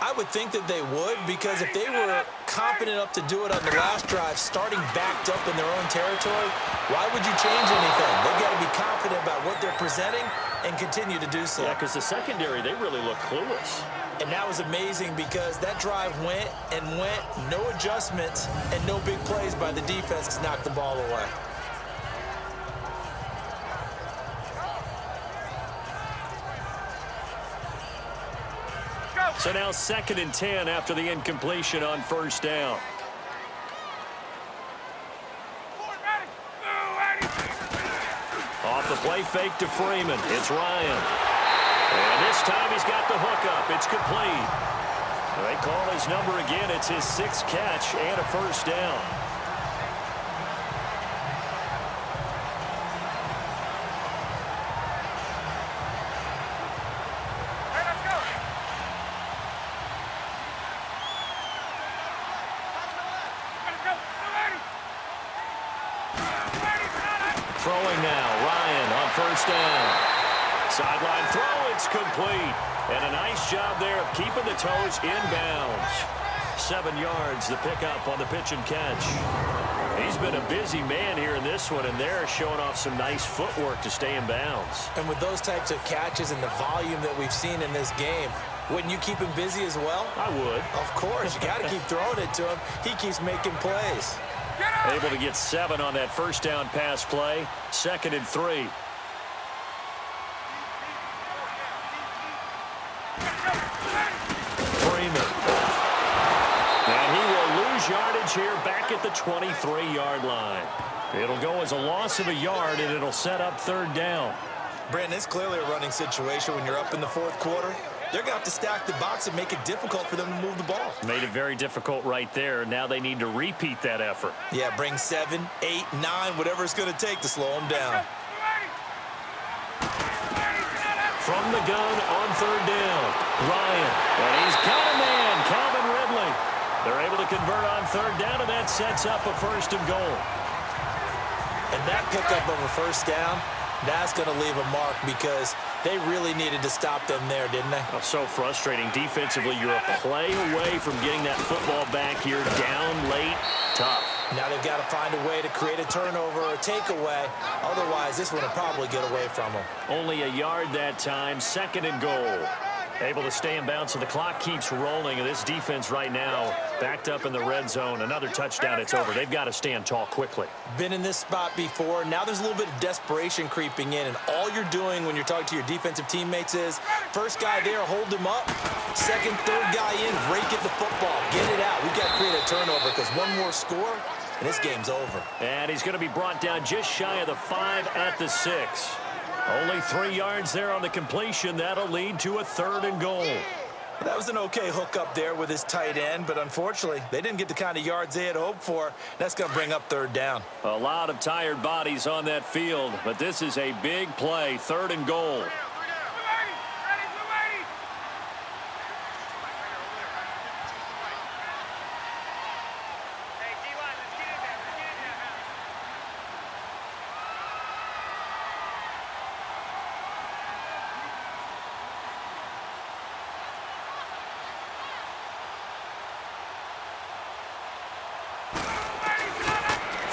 [SPEAKER 3] I would think that they would, because if they were confident enough to do it on the last drive, starting backed up in their own territory, why would you change anything? They've got to be confident about what they're presenting and continue to do so.
[SPEAKER 2] Yeah, because the secondary, they really look clueless.
[SPEAKER 3] And that was amazing because that drive went and went, no adjustments, and no big plays by the defense to knock the ball away.
[SPEAKER 2] So now 2nd and 10 after the incompletion on 1st down. Off the play fake to Freeman. It's Ryan. And this time he's got the hook up. It's complete. They call his number again. It's his 6th catch and a 1st down. Throwing now, Ryan on 1st down. Sideline throw, it's complete. And a nice job there of keeping the toes inbounds. 7 yards, the pickup on the pitch and catch. He's been a busy man here in this one, and they're showing off some nice footwork to stay in bounds.
[SPEAKER 3] And with those types of catches and the volume that we've seen in this game, wouldn't you keep him busy as well?
[SPEAKER 2] I would.
[SPEAKER 3] Of course. You got to keep throwing it to him. He keeps making plays.
[SPEAKER 2] Able to get 7 on that first down pass play. 2nd and 3. Freeman. And he will lose yardage here back at the 23-yard line. It'll go as a loss of a yard, and it'll set up 3rd down.
[SPEAKER 3] Brandon, it's clearly a running situation when you're up in the 4th quarter. They're going to have to stack the box and make it difficult for them to move the ball.
[SPEAKER 2] Made it very difficult right there. Now they need to repeat that effort.
[SPEAKER 3] Yeah, bring 7, 8, 9, whatever it's going to take to slow them down.
[SPEAKER 2] From the gun on 3rd down, Ryan. And he's got a man, Calvin Ridley. They're able to convert on 3rd down, and that sets up a 1st and goal.
[SPEAKER 3] And that pickup of a 1st down, that's going to leave a mark because they really needed to stop them there, didn't they?
[SPEAKER 2] Oh, so frustrating. Defensively, you're a play away from getting that football back here. Down late, tough.
[SPEAKER 3] Now they've got to find a way to create a turnover or a takeaway. Otherwise, this one will probably get away from them.
[SPEAKER 2] Only a yard that time. 2nd and goal. Able to stay in bounds, so the clock keeps rolling. And this defense right now backed up in the red zone. Another touchdown, it's over. They've got to stand tall quickly.
[SPEAKER 3] Been in this spot before. Now there's a little bit of desperation creeping in. And all you're doing when you're talking to your defensive teammates is, first guy there, hold him up. 2nd, 3rd guy in, rake at the football. Get it out. We've got to create a turnover because one more score, and this game's over.
[SPEAKER 2] And he's going to be brought down just shy of the 5 at the 6. Only 3 yards there on the completion. That'll lead to a 3rd and goal.
[SPEAKER 3] That was an okay hookup there with his tight end, but unfortunately, they didn't get the kind of yards they had hoped for. That's going to bring up 3rd down.
[SPEAKER 2] A lot of tired bodies on that field, but this is a big play. 3rd and goal.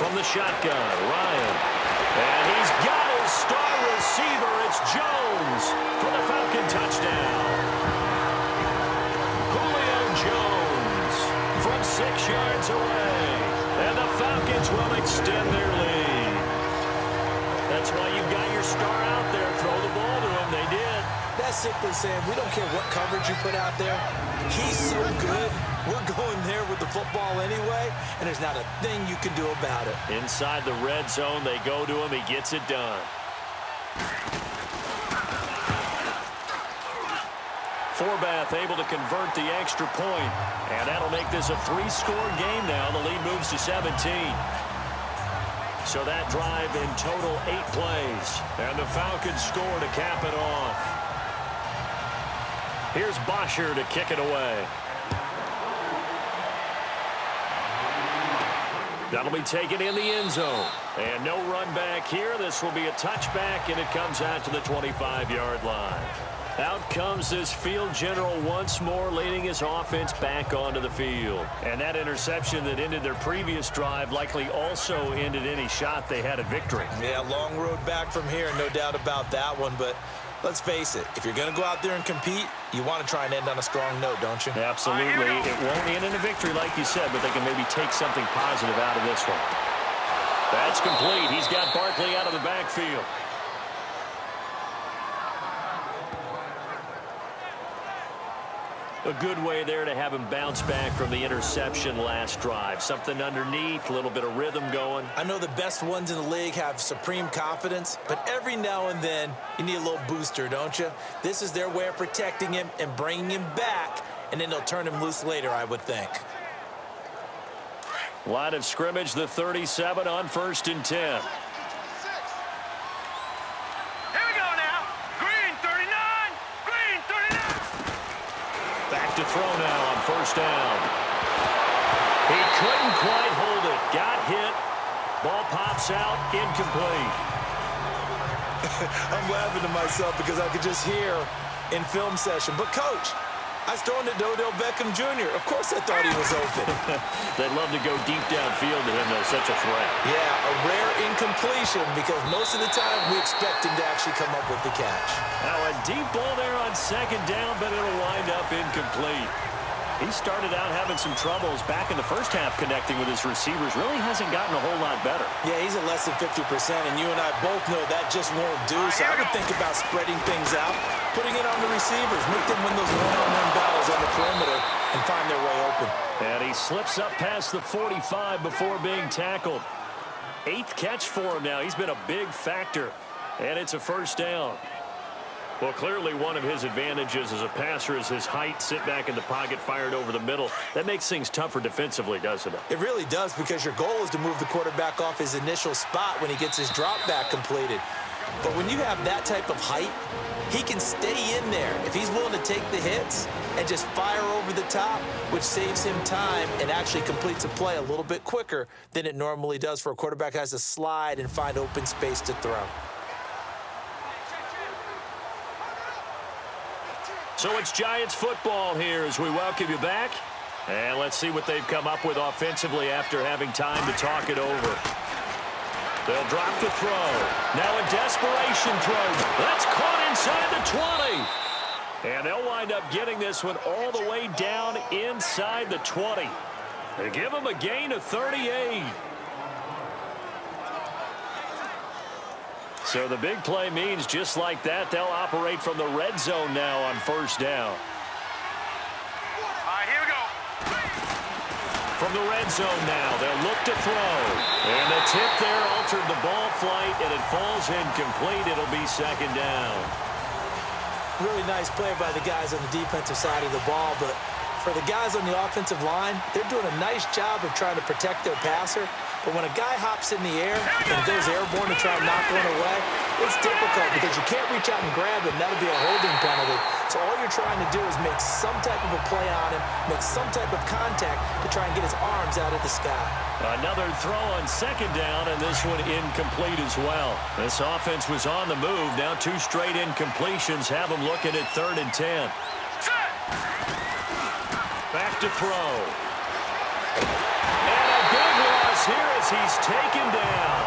[SPEAKER 2] From the shotgun, Ryan. And he's got his star receiver. It's Jones for the Falcon touchdown. Julio Jones from 6 yards away. And the Falcons will extend their lead. That's why you've got your star out there. Throw the ball to him. They did.
[SPEAKER 3] That's simply saying we don't care what coverage you put out there. He's so good. We're going there with the football anyway, and there's not a thing you can do about it.
[SPEAKER 2] Inside the red zone, they go to him. He gets it done. Forbath able to convert the extra point, and that'll make this a 3-score game now. The lead moves to 17. So that drive in total 8 plays, and the Falcons score to cap it off. Here's Bosher to kick it away. That'll be taken in the end zone. And no run back here. This will be a touchback, and it comes out to the 25-yard line. Out comes this field general once more, leading his offense back onto the field. And that interception that ended their previous drive likely also ended any shot they had at victory.
[SPEAKER 3] Yeah, long road back from here, no doubt about that one. But let's face it, if you're going to go out there and compete, you want to try and end on a strong note, don't you?
[SPEAKER 2] Absolutely. It won't end in a victory like you said, but they can maybe take something positive out of this one. That's complete. He's got Barkley out of the backfield. A good way there to have him bounce back from the interception last drive. Something underneath, a little bit of rhythm going.
[SPEAKER 3] I know the best ones in the league have supreme confidence, but every now and then you need a little booster, don't you? This is their way of protecting him and bringing him back, and then they'll turn him loose later, I would think.
[SPEAKER 2] Line of scrimmage, the 37 on 1st and 10. To throw now on 1st down. He couldn't quite hold it. Got hit. Ball pops out. Incomplete.
[SPEAKER 3] I'm laughing to myself because I could just hear in film session. But, Coach, I was throwing it to Odell Beckham Jr. Of course I thought he was open.
[SPEAKER 2] They'd love to go deep downfield to him, though, such a threat.
[SPEAKER 3] Yeah, a rare incompletion because most of the time we expect him to actually come up with the catch.
[SPEAKER 2] Now a deep ball there on second down, but it'll wind up incomplete. He started out having some troubles back in the first half connecting with his receivers. Really hasn't gotten a whole lot better.
[SPEAKER 3] Yeah, he's at less than 50%, and you and I both know that just won't do. So I would think about spreading things out, putting it on the receivers, make them win those one-on-one battles on the perimeter and find their way open.
[SPEAKER 2] And he slips up past the 45 before being tackled. 8th catch for him now. He's been a big factor, and it's a first down. Well, clearly one of his advantages as a passer is his height, sit back in the pocket, fired over the middle. That makes things tougher defensively, doesn't it?
[SPEAKER 3] It really does, because your goal is to move the quarterback off his initial spot when he gets his drop back completed. But when you have that type of height, he can stay in there if he's willing to take the hits and just fire over the top, which saves him time and actually completes a play a little bit quicker than it normally does for a quarterback who has to slide and find open space to throw.
[SPEAKER 2] So it's Giants football here as we welcome you back. And let's see what they've come up with offensively after having time to talk it over. They'll drop the throw. Now a desperation throw. That's caught inside the 20. And they'll wind up getting this one all the way down inside the 20. They give them a gain of 38. So the big play means just like that, they'll operate from the red zone now on first down.
[SPEAKER 4] Here we go.
[SPEAKER 2] From the red zone now, they'll look to throw. And the tip there altered the ball flight, and it falls incomplete. It'll be second down.
[SPEAKER 3] Really nice play by the guys on the defensive side of the ball, but for the guys on the offensive line, they're doing a nice job of trying to protect their passer. But when a guy hops in the air and goes airborne to try and knock one away, it's difficult because you can't reach out and grab him. That'll be a holding penalty. So all you're trying to do is make some type of a play on him, make some type of contact to try and get his arms out of the sky.
[SPEAKER 2] Another throw on second down, and this one incomplete as well. This offense was on the move. Now 2 straight incompletions have them looking at 3rd and 10. Back to throw. And a big loss here as he's taken down.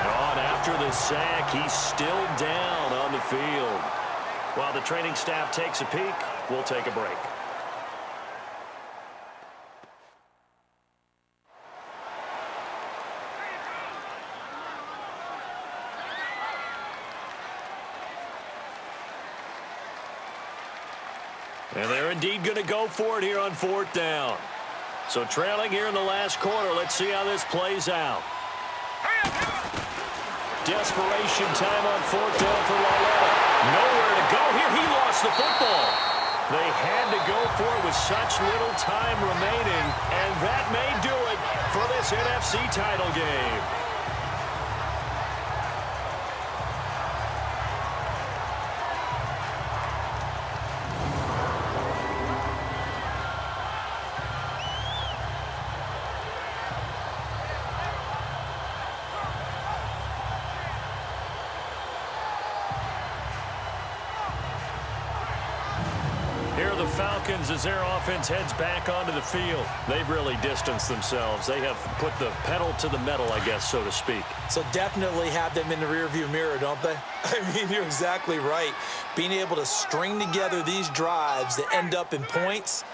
[SPEAKER 2] On after the sack, he's still down on the field. While the training staff takes a peek, we'll take a break. And they're indeed going to go for it here on 4th down. So trailing here in the last quarter, let's see how this plays out. Desperation time on 4th down for Lawler. Nowhere to go here. He lost the football. They had to go for it with such little time remaining, and that may do it for this NFC title game. Falcons, as their offense heads back onto the field, they've really distanced themselves. They have put the pedal to the metal, I guess, so to speak.
[SPEAKER 3] So definitely have them in the rearview mirror, don't they? I mean, you're exactly right. Being able to string together these drives that end up in points,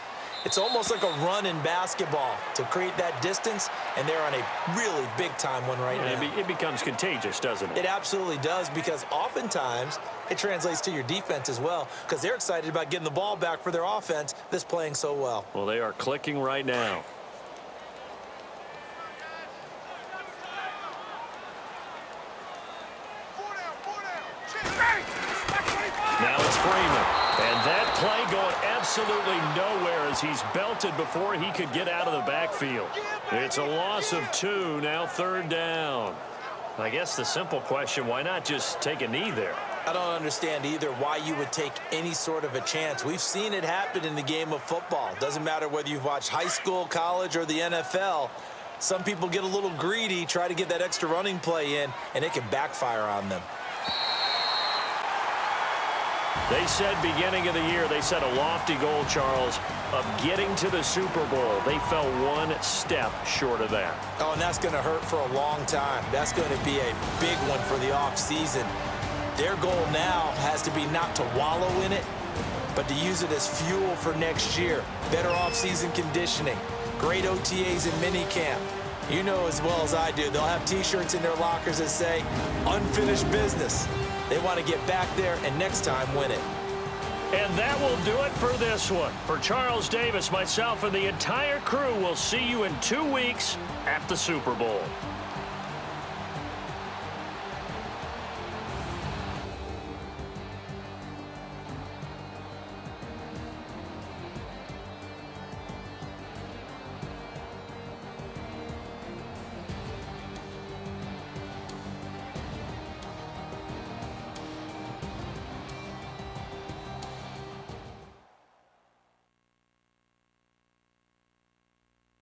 [SPEAKER 3] it's almost like a run in basketball to create that distance, and they're on a really big-time one right now.
[SPEAKER 2] It becomes contagious, doesn't it?
[SPEAKER 3] It absolutely does, because oftentimes it translates to your defense as well, because they're excited about getting the ball back for their offense that's playing so well.
[SPEAKER 2] Well, they are clicking right now. Now it's Freeman. And that play going absolutely nowhere as he's belted before he could get out of the backfield. It's a loss of 2, now 3rd down. I guess the simple question, why not just take a knee there?
[SPEAKER 3] I don't understand either why you would take any sort of a chance. We've seen it happen in the game of football. Doesn't matter whether you've watched high school, college, or the NFL. Some people get a little greedy, try to get that extra running play in, and it can backfire on them.
[SPEAKER 2] They said beginning of the year, they set a lofty goal, Charles, of getting to the Super Bowl. They fell one step short of that.
[SPEAKER 3] Oh, and that's going to hurt for a long time. That's going to be a big one for the offseason. Their goal now has to be not to wallow in it, but to use it as fuel for next year. Better offseason conditioning, great OTAs and minicamp. You know as well as I do, they'll have T-shirts in their lockers that say, unfinished business. They want to get back there and next time win it.
[SPEAKER 2] And that will do it for this one. For Charles Davis, myself, and the entire crew, we'll see you in 2 weeks at the Super Bowl.